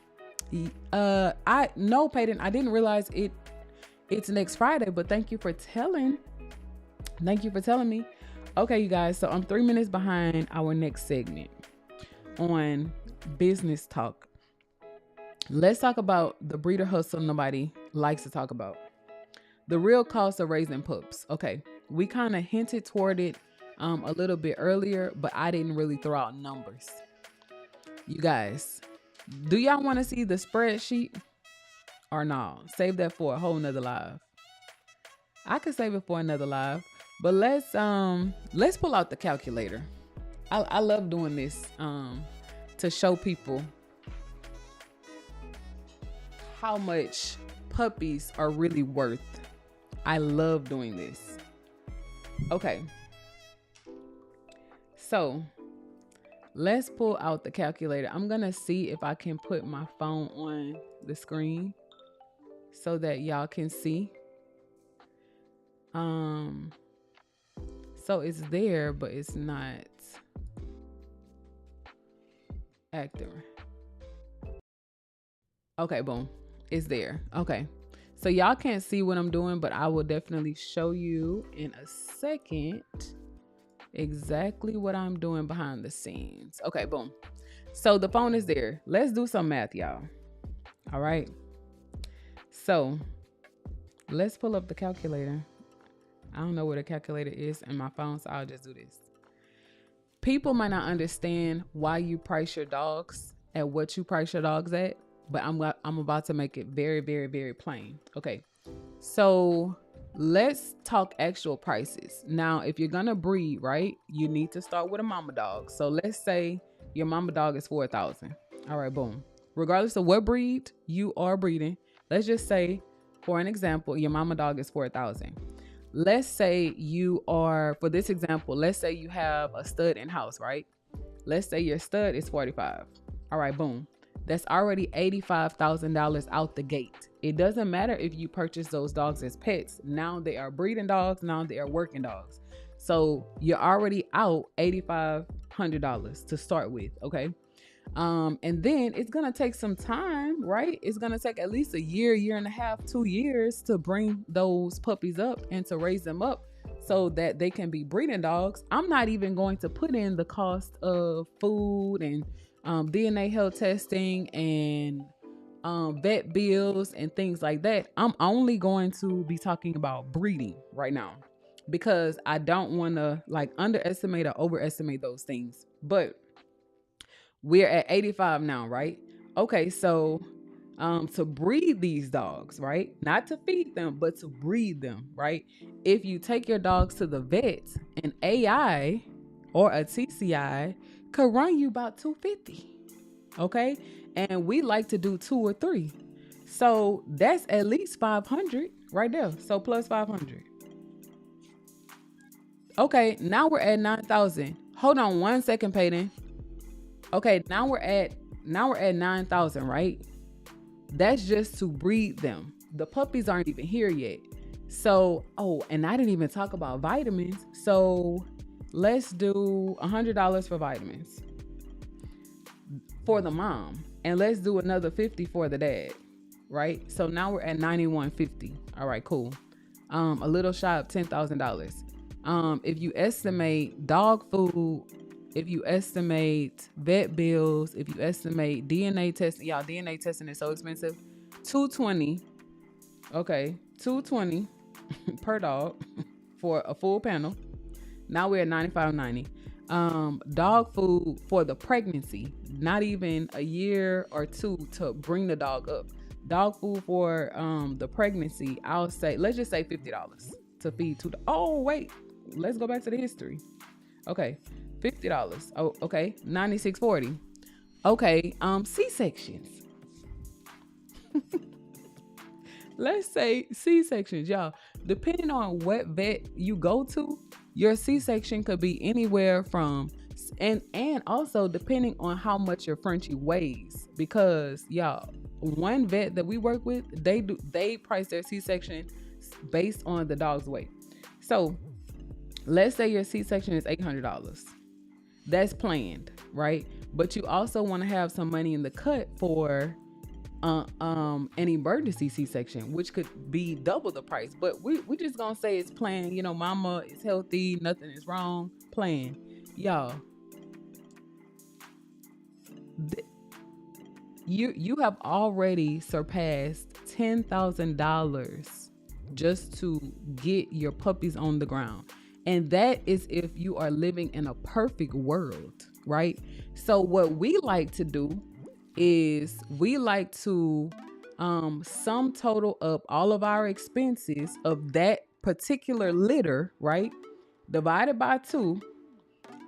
I didn't realize it's next Friday, but thank you for telling me. Okay, you guys, so I'm 3 minutes behind our next segment on business talk. Let's talk about the breeder hustle nobody likes to talk about. The real cost of raising pups. Okay, we kind of hinted toward it a little bit earlier, but I didn't really throw out numbers. You guys, do y'all want to see the spreadsheet or no? Save that for a whole nother live. I could save it for another live, but let's pull out the calculator. I love doing this to show people how much puppies are really worth. I love doing this. Okay. So let's pull out the calculator. I'm going to see if I can put my phone on the screen so that y'all can see. So it's there, but it's not active. Okay, boom. It's there. Okay. So y'all can't see what I'm doing, but I will definitely show you in a second exactly what I'm doing behind the scenes. Okay, boom. So the phone is there. Let's do some math, y'all. All right. So let's pull up the calculator. I don't know where the calculator is in my phone, so I'll just do this. People might not understand why you price your dogs at what you price your dogs at, but I'm about to make it very, very, very plain. Okay. So let's talk actual prices. Now, if you're gonna breed, right, you need to start with a mama dog. So let's say your mama dog is 4,000. All right, boom. Regardless of what breed you are breeding, let's just say, for an example, your mama dog is 4,000. Let's say you are, for this example, let's say you have a stud in house, right? Let's say your stud is 45. All right, boom. That's already $85,000 out the gate. It doesn't matter if you purchase those dogs as pets. Now they are breeding dogs. Now they are working dogs. So you're already out $8,500 to start with. Okay. And then it's going to take some time, right? It's going to take at least a year, year and a half, 2 years to bring those puppies up and to raise them up so that they can be breeding dogs. I'm not even going to put in the cost of food and DNA health testing and vet bills and things like that. I'm only going to be talking about breeding right now because I don't want to like underestimate or overestimate those things. But we're at 85 now, right? Okay, so to breed these dogs, right? Not to feed them, but to breed them, right? If you take your dogs to the vet, an AI or a TCI could run you about $250. Okay, and we like to do 2 or 3, so that's at least 500 right there. So plus 500. Okay, now we're at 9,000. Hold on one second, Peyton. Okay, now we're at 9,000, right? That's just to breed them. The puppies aren't even here yet. So, and I didn't even talk about vitamins. So let's do $100 for vitamins for the mom, and let's do another 50 for the dad, right? So now we're at $91.50. All right, cool. A little shy of $10,000. If you estimate dog food, if you estimate vet bills, if you estimate DNA testing, y'all, DNA testing is so expensive. $220. Okay, $220 per dog for a full panel. Now we're at $95.90. Dog food for the pregnancy, not even a year or 2 to bring the dog up. Dog food for the pregnancy, I'll say, let's just say $50 to feed 2. Oh, wait, let's go back to the history. Okay, $50. Oh, okay, $96.40. Okay, C-sections. Let's say C-sections, y'all. Depending on what vet you go to, your C-section could be anywhere from, and also depending on how much your Frenchie weighs, because y'all, one vet that we work with, they price their C-section based on the dog's weight. So let's say your C-section is $800. That's planned, right? But you also want to have some money in the cut for an emergency C-section, which could be double the price. But we just gonna say it's planned. You know, mama is healthy, nothing is wrong. Planned, y'all. You have already surpassed $10,000 just to get your puppies on the ground. And that is if you are living in a perfect world, right? So what we like to do is we like to sum total up all of our expenses of that particular litter, right? Divided by 2.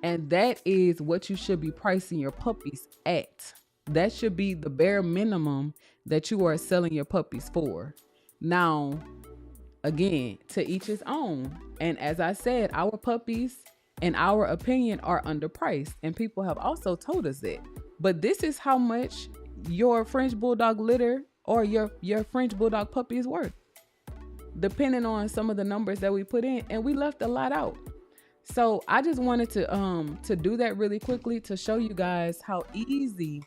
And that is what you should be pricing your puppies at. That should be the bare minimum that you are selling your puppies for. Now, again, to each his own. And as I said, our puppies, in our opinion, are underpriced. And people have also told us that. But this is how much your French Bulldog litter or your French Bulldog puppy is worth, depending on some of the numbers that we put in. And we left a lot out. So I just wanted to do that really quickly to show you guys how easy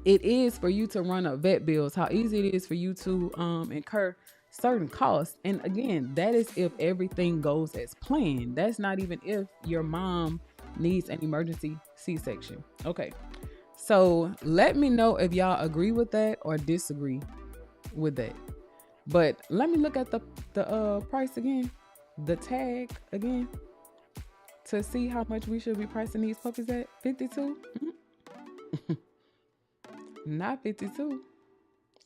it is for you to run up vet bills, how easy it is for you to incur certain costs. And again, that is if everything goes as planned. That's not even if your mom needs an emergency C-section. Okay. So let me know if y'all agree with that or disagree with that. But let me look at the price again, the tag again, to see how much we should be pricing these puppies at. 52? Not 52.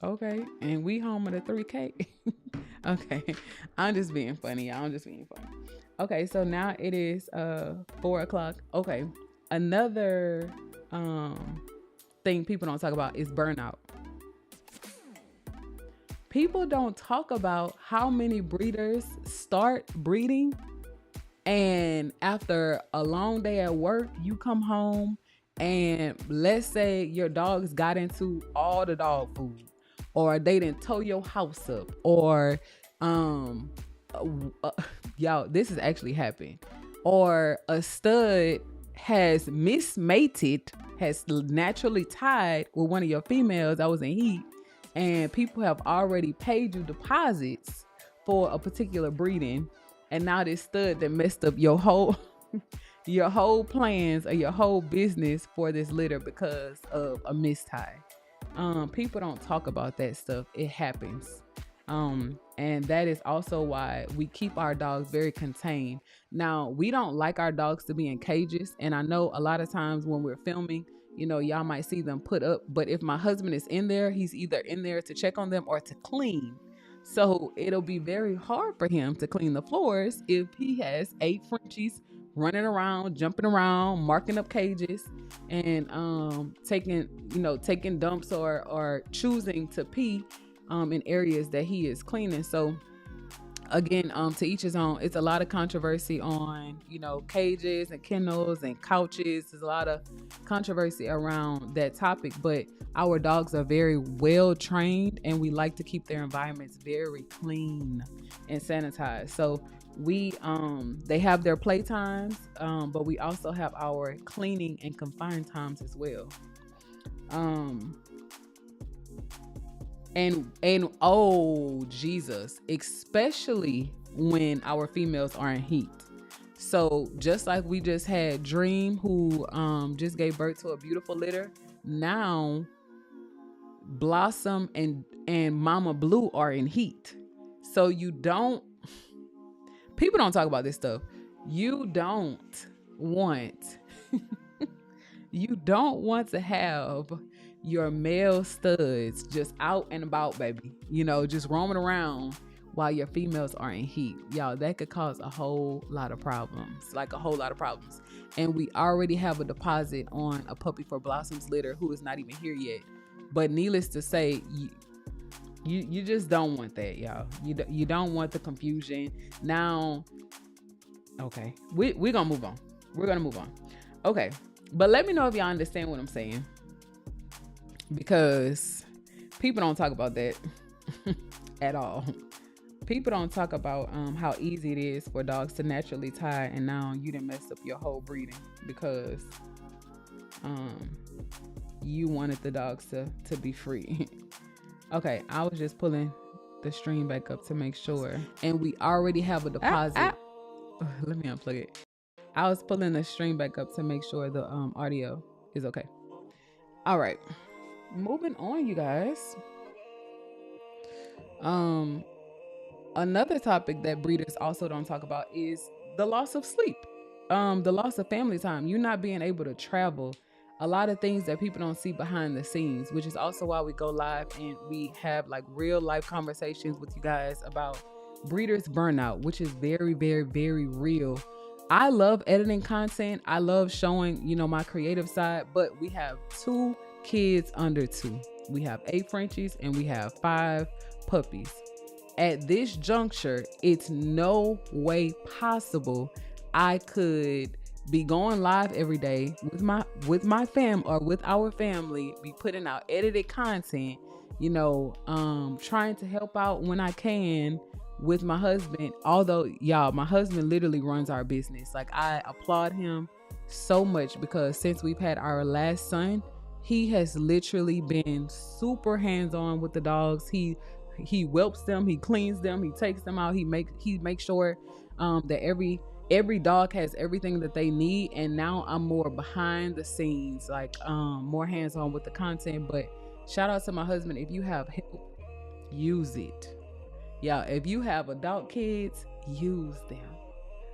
Okay. And we home at a 3K. Okay. I'm just being funny, y'all. I'm just being funny. Okay, so now it is 4:00. Okay. Another thing people don't talk about is burnout. People don't talk about how many breeders start breeding, and after a long day at work, you come home and let's say your dogs got into all the dog food, or they didn't tow your house up, or y'all, this has actually happened, or a stud has mismated, has naturally tied with one of your females that was in heat, and people have already paid you deposits for a particular breeding, and now this stud that messed up your whole your whole plans or your whole business for this litter because of a mistie. People don't talk about that stuff. It happens. And that is also why we keep our dogs very contained. Now, we don't like our dogs to be in cages. And I know a lot of times when we're filming, you know, y'all might see them put up. But if my husband is in there, he's either in there to check on them or to clean. So it'll be very hard for him to clean the floors if he has 8 Frenchies running around, jumping around, marking up cages, and taking dumps or choosing to pee in areas that he is cleaning. So again, to each his own. It's a lot of controversy on, cages and kennels and couches. There's a lot of controversy around that topic, but our dogs are very well trained and we like to keep their environments very clean and sanitized. So they have their play times, but we also have our cleaning and confined times as well. And oh Jesus, especially when our females are in heat. So just like we just had Dream, who just gave birth to a beautiful litter, now Blossom and Mama Blue are in heat. So people don't talk about this stuff. You don't want to have your male studs just out and about, baby, just roaming around while your females are in heat. Y'all, that could cause a whole lot of problems, and we already have a deposit on a puppy for Blossom's litter who is not even here yet. But needless to say, you just don't want that, y'all. You don't want the confusion. Now, okay, we're gonna move on. Okay, but let me know if y'all understand what I'm saying, because people don't talk about that at all. People don't talk about how easy it is for dogs to naturally tie, and now you done messed up your whole breeding because you wanted the dogs to be free. Okay, I was just pulling the stream back up to make sure, and we already have a deposit. Let me unplug it. I was pulling the stream back up to make sure the audio is okay. All right, moving on, you guys. Another topic that breeders also don't talk about is the loss of sleep, the loss of family time. You not being able to travel. A lot of things that people don't see behind the scenes, which is also why we go live and we have like real life conversations with you guys about breeders burnout, which is very, very, very real. I love editing content. I love showing, my creative side, but we have 2 kids under 2. We have 8 Frenchies and we have 5 puppies. At this juncture, it's no way possible I could be going live every day with my fam or with our family, be putting out edited content, trying to help out when I can with my husband. Although, y'all, my husband literally runs our business. Like, I applaud him so much because since we've had our last son, He has literally been super hands-on with the dogs. He whelps them, he cleans them, he takes them out, he makes sure that every dog has everything that they need. And now I'm more behind the scenes, like more hands-on with the content. But shout out to my husband. If you have help, use it. Yeah, if you have adult kids, use them.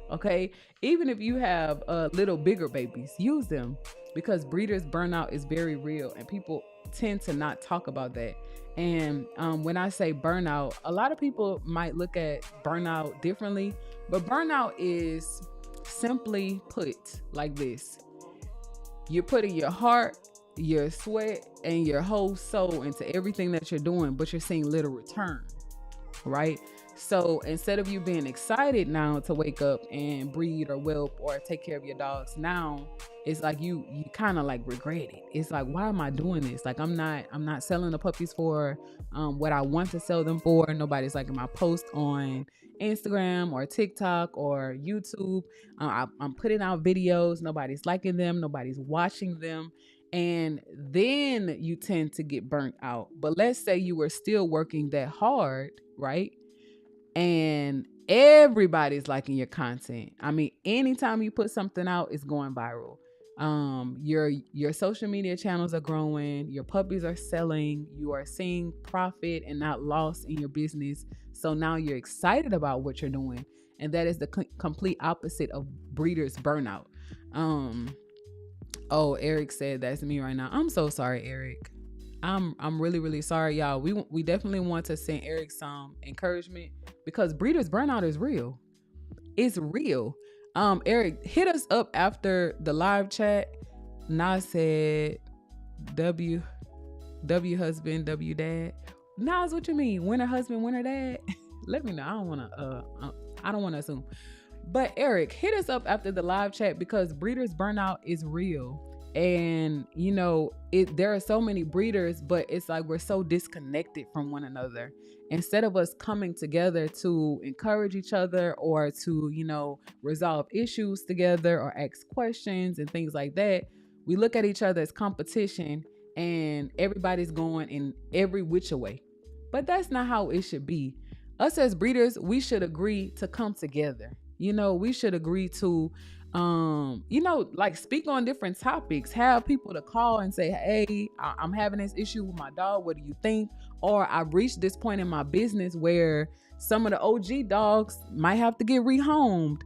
Okay, even if you have little bigger babies, use them, because breeders burnout is very real and people tend to not talk about that. And when I say burnout, a lot of people might look at burnout differently, but burnout is simply put like this: you're putting your heart, your sweat, and your whole soul into everything that you're doing, but you're seeing little return, right? So instead of you being excited now to wake up and breed or whelp or take care of your dogs, now it's like you kind of like regret it. It's like, why am I doing this? Like I'm not selling the puppies for what I want to sell them for. Nobody's liking my post on Instagram or TikTok or YouTube. I'm putting out videos. Nobody's liking them. Nobody's watching them. And then you tend to get burnt out. But let's say you were still working that hard, right? And everybody's liking your content. I mean, anytime you put something out, it's going viral. Your social media channels are growing, your puppies are selling, you are seeing profit and not loss in your business. So now you're excited about what you're doing. And that is the complete opposite of breeders burnout. Oh, Eric said that's me right now. I'm so sorry, Eric. I'm really, really sorry, y'all. We definitely want to send Eric some encouragement, because breeders burnout is real. It's real. Eric, hit us up after the live chat. Nas said W husband, W dad. Nas, what you mean? Winner husband, winner dad? Let me know. I don't wanna assume. But Eric, hit us up after the live chat, because breeders burnout is real. And there are so many breeders, but it's like we're so disconnected from one another. Instead of us coming together to encourage each other or to resolve issues together or ask questions and things like that, we look at each other as competition, and everybody's going in every which way. But that's not how it should be. Us as breeders, we should agree to come together. We should agree to like speak on different topics, have people to call and say, hey, I'm having this issue with my dog. What do you think? Or I've reached this point in my business where some of the OG dogs might have to get rehomed.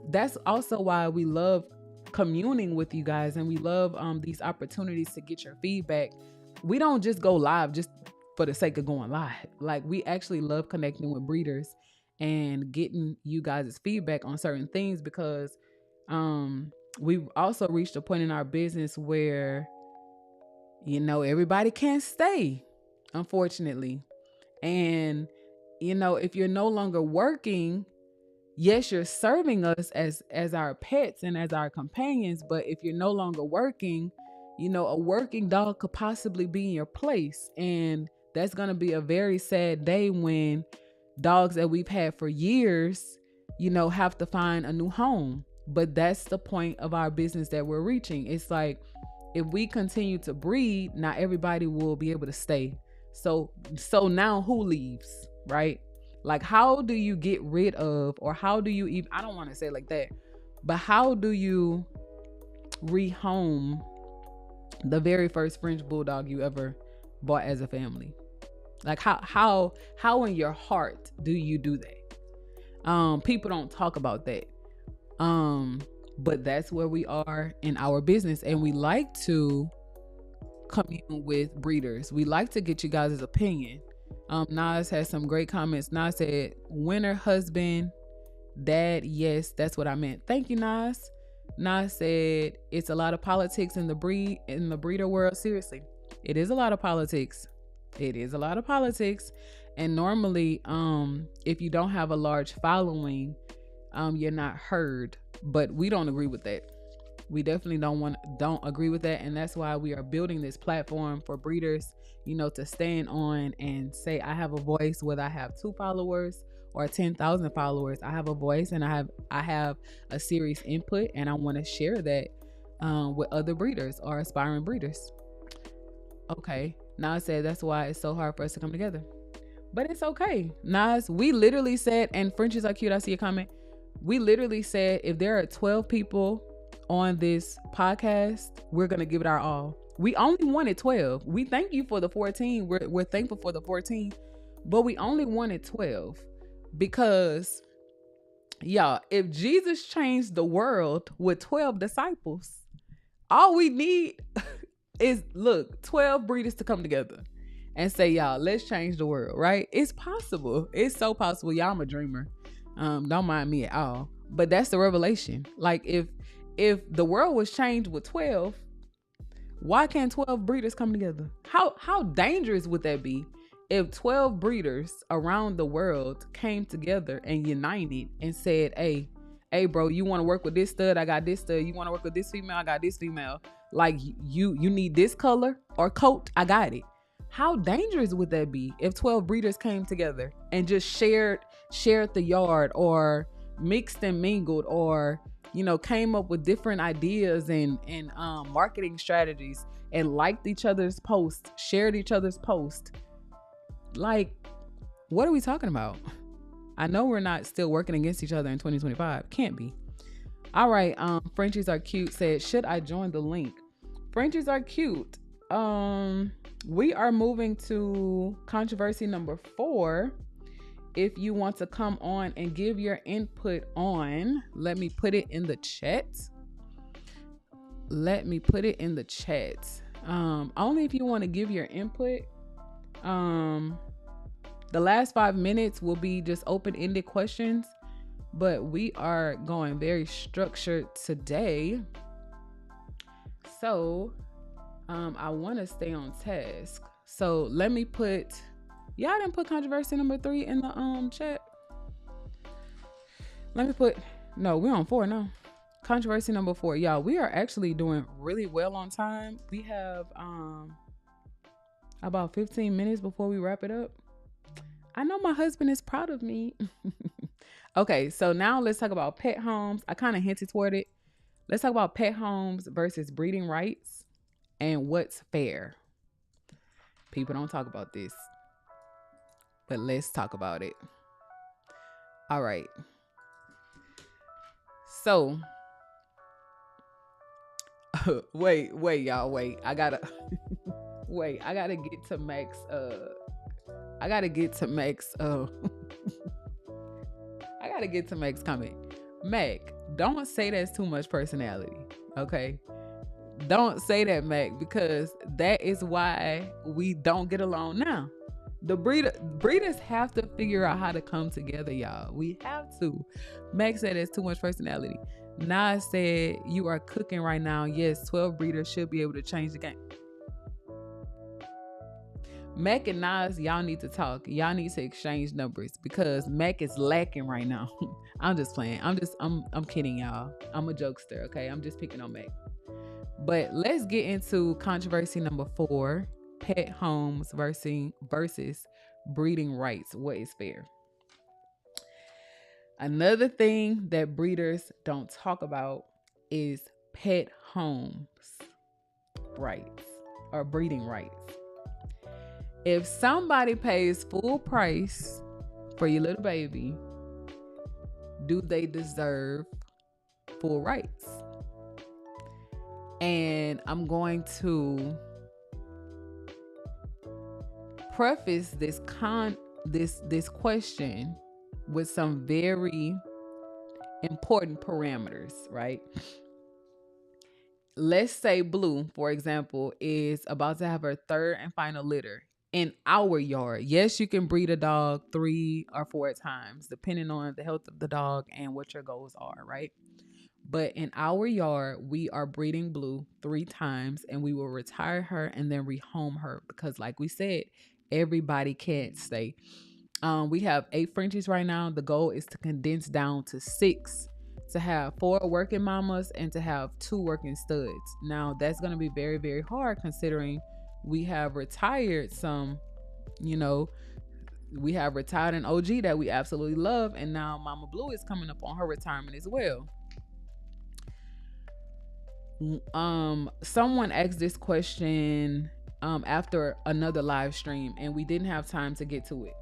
That's also why we love communing with you guys, and we love these opportunities to get your feedback. We don't just go live just for the sake of going live. Like, we actually love connecting with breeders and getting you guys' feedback on certain things, because we've also reached a point in our business where everybody can't stay, unfortunately. And if you're no longer working, yes, you're serving us as our pets and as our companions, but if you're no longer working, a working dog could possibly be in your place. And that's going to be a very sad day when dogs that we've had for years, have to find a new home. But that's the point of our business that we're reaching. It's like, if we continue to breed, not everybody will be able to stay. So now who leaves, right? Like, how do you get rid of, or how do you even, I don't want to say it like that, but how do you rehome the very first French Bulldog you ever bought as a family? Like, how in your heart do you do that? People don't talk about that. But that's where we are in our business, and we like to commune with breeders. We like to get you guys' opinion. Nas has some great comments. Nas said, winner husband, dad, yes, that's what I meant. Thank you, Nas. Nas said, it's a lot of politics in the breeder world. Seriously, it is a lot of politics. It is a lot of politics. And normally, if you don't have a large following, you're not heard. But we don't agree with that. We definitely don't agree with that. And that's why we are building this platform for breeders, to stand on and say, I have a voice, whether I have 2 followers or 10,000 followers. I have a voice, and I have a serious input, and I want to share that with other breeders or aspiring breeders. Okay. Nas said that's why it's so hard for us to come together. But it's okay. Nas, we literally said, and Frenchies are cute. I see a comment. We literally said if there are 12 people on this podcast, we're going to give it our all. We only wanted 12. We thank you for the 14. We're thankful for the 14. But we only wanted 12 because, y'all, if Jesus changed the world with 12 disciples, all we need is, 12 breeders to come together and say, y'all, let's change the world, right? It's possible. It's so possible. Y'all, I'm a dreamer. Don't mind me at all. But that's the revelation. Like, if the world was changed with 12, why can't 12 breeders come together? How dangerous would that be if 12 breeders around the world came together and united and said, hey, bro, you want to work with this stud? I got this stud. You want to work with this female? I got this female. Like, you need this color or coat? I got it. How dangerous would that be if 12 breeders came together and just shared the yard, or mixed and mingled, or came up with different ideas and marketing strategies, and liked each other's posts, shared each other's posts? Like, what are we talking about? I know we're not still working against each other in 2025. Can't be. All right. Frenchies are cute said, should I join the link? Frenchies are cute. We are moving to controversy number 4. If you want to come on and give your input on, let me put it in the chat. Only if you want to give your input. The last 5 minutes will be just open-ended questions, but we are going very structured today. So, I want to stay on task. So let me put, y'all didn't put controversy number 3 in the chat. No, we're on 4 now. Controversy number 4. Y'all, we are actually doing really well on time. We have about 15 minutes before we wrap it up. I know my husband is proud of me. Okay, so now let's talk about pet homes. I kind of hinted toward it. Let's talk about pet homes versus breeding rights and what's fair. People don't talk about this, but let's talk about it. All right. So, wait, y'all, wait. I gotta get to Max. I gotta get to Mac's comment. Mac, don't say that's too much personality. Okay. Don't say that, Mac, because that is why we don't get along now. The breeders have to figure out how to come together, y'all. We have to. Mac said it's too much personality. Nas said you are cooking right now. Yes, 12 breeders should be able to change the game. Mac and Nas, y'all need to talk. Y'all need to exchange numbers because Mac is lacking right now. I'm just playing. I'm kidding, y'all. I'm a jokester, okay? I'm just picking on Mac. But let's get into controversy number 4, pet homes versus breeding rights. What is fair? Another thing that breeders don't talk about is pet homes rights or breeding rights. If somebody pays full price for your little baby, do they deserve full rights? And I'm going to preface this question with some very important parameters, right? Let's say Blue, for example, is about to have her 3rd and final litter in our yard. Yes, you can breed a dog 3 or 4 times, depending on the health of the dog and what your goals are, right? But in our yard, we are breeding Blue 3 times, and we will retire her and then rehome her because, like we said, everybody can't stay. We have 8 Frenchies right now. The goal is to condense down to 6, to have 4 working mamas and to have 2 working studs. Now, that's going to be very, very hard considering we have retired some, we have retired an OG that we absolutely love, and now Mama Blue is coming up on her retirement as well. Someone asked this question after another live stream, and we didn't have time to get to it.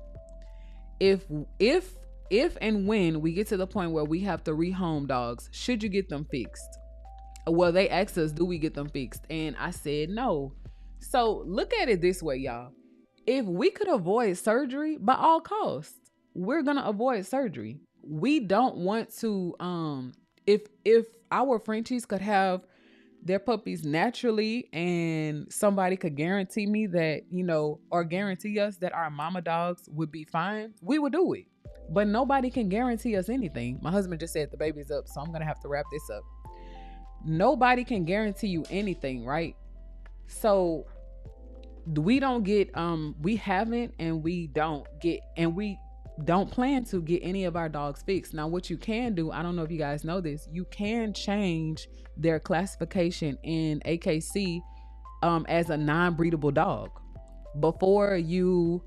If and when we get to the point where we have to rehome dogs, should you get them fixed? Well, they asked us, do we get them fixed? And I said no. So look at it this way, y'all. If we could avoid surgery by all costs, we're gonna avoid surgery. We don't want to if our Frenchies could have their puppies naturally, and somebody could guarantee me that, or guarantee us that our mama dogs would be fine, we would do it. But nobody can guarantee us anything. My husband just said the baby's up, so I'm gonna have to wrap this up. Nobody can guarantee you anything, right? So we don't get we haven't, and we don't plan to get any of our dogs fixed. Now, what you can do, I don't know if you guys know this, you can change their classification in AKC as a non-breedable dog before you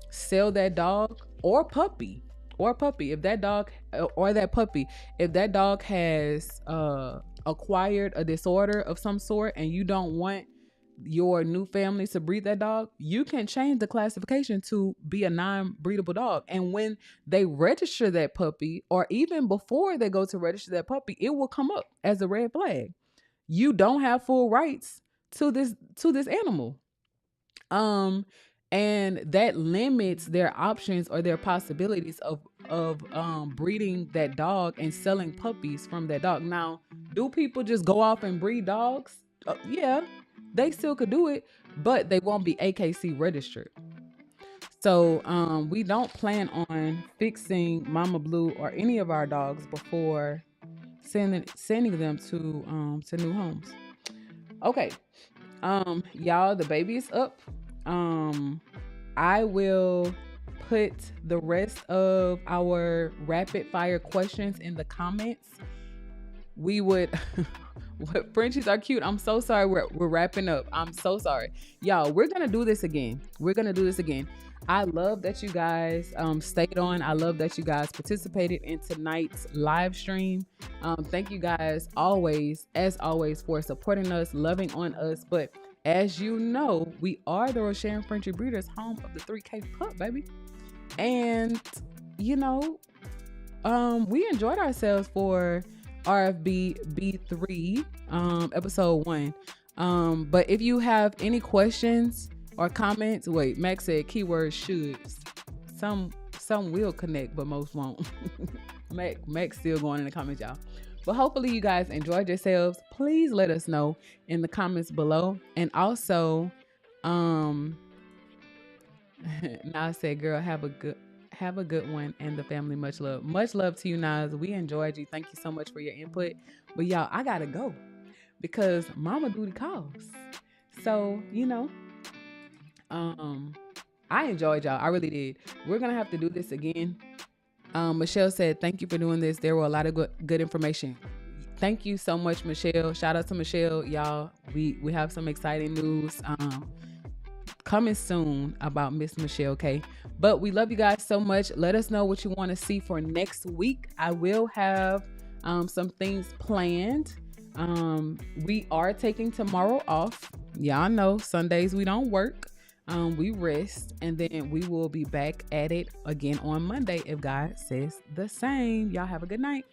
sell that dog or puppy. If that dog or that puppy, if that dog has acquired a disorder of some sort and you don't want your new family to breed that dog, you can change the classification to be a non-breedable dog. And when they register that puppy, or even before they go to register that puppy, it will come up as a red flag. You don't have full rights to this animal. And that limits their options or their possibilities of breeding that dog and selling puppies from that dog. Now, do people just go off and breed dogs? Yeah, they still could do it, but they won't be AKC registered. So we don't plan on fixing Mama Blue or any of our dogs before sending them to new homes. Okay, y'all, the baby is up. I will put the rest of our rapid fire questions in the comments. We would what, Frenchies are cute. I'm so sorry we're wrapping up. I'm so sorry. Y'all, we're gonna do this again. I love that you guys stayed on. I love that you guys participated in tonight's live stream. Thank you guys as always for supporting us, loving on us. But as you know, we are the Rosharon Frenchie Breeders, home of the 3K pup, baby. And we enjoyed ourselves for RFB B3 episode 1. But if you have any questions or comments, wait, Max said keyword shoulds. Some will connect, but most won't. Max still going in the comments, y'all. But hopefully you guys enjoyed yourselves. Please let us know in the comments below. And also, now I said, girl, have a good one, and the family, much love. Much love to you, Nas. We enjoyed you. Thank you so much for your input. But y'all, I gotta go because mama duty calls. So, I enjoyed y'all. I really did. We're gonna have to do this again. Michelle said, thank you for doing this. There were a lot of good information. Thank you so much, Michelle. Shout out to Michelle. Y'all, we have some exciting news coming soon about Miss Michelle K. But we love you guys so much. Let us know what you want to see for next week. I will have some things planned. We are taking tomorrow off. Y'all know Sundays we don't work. We rest, and then we will be back at it again on Monday if God says the same. Y'all have a good night.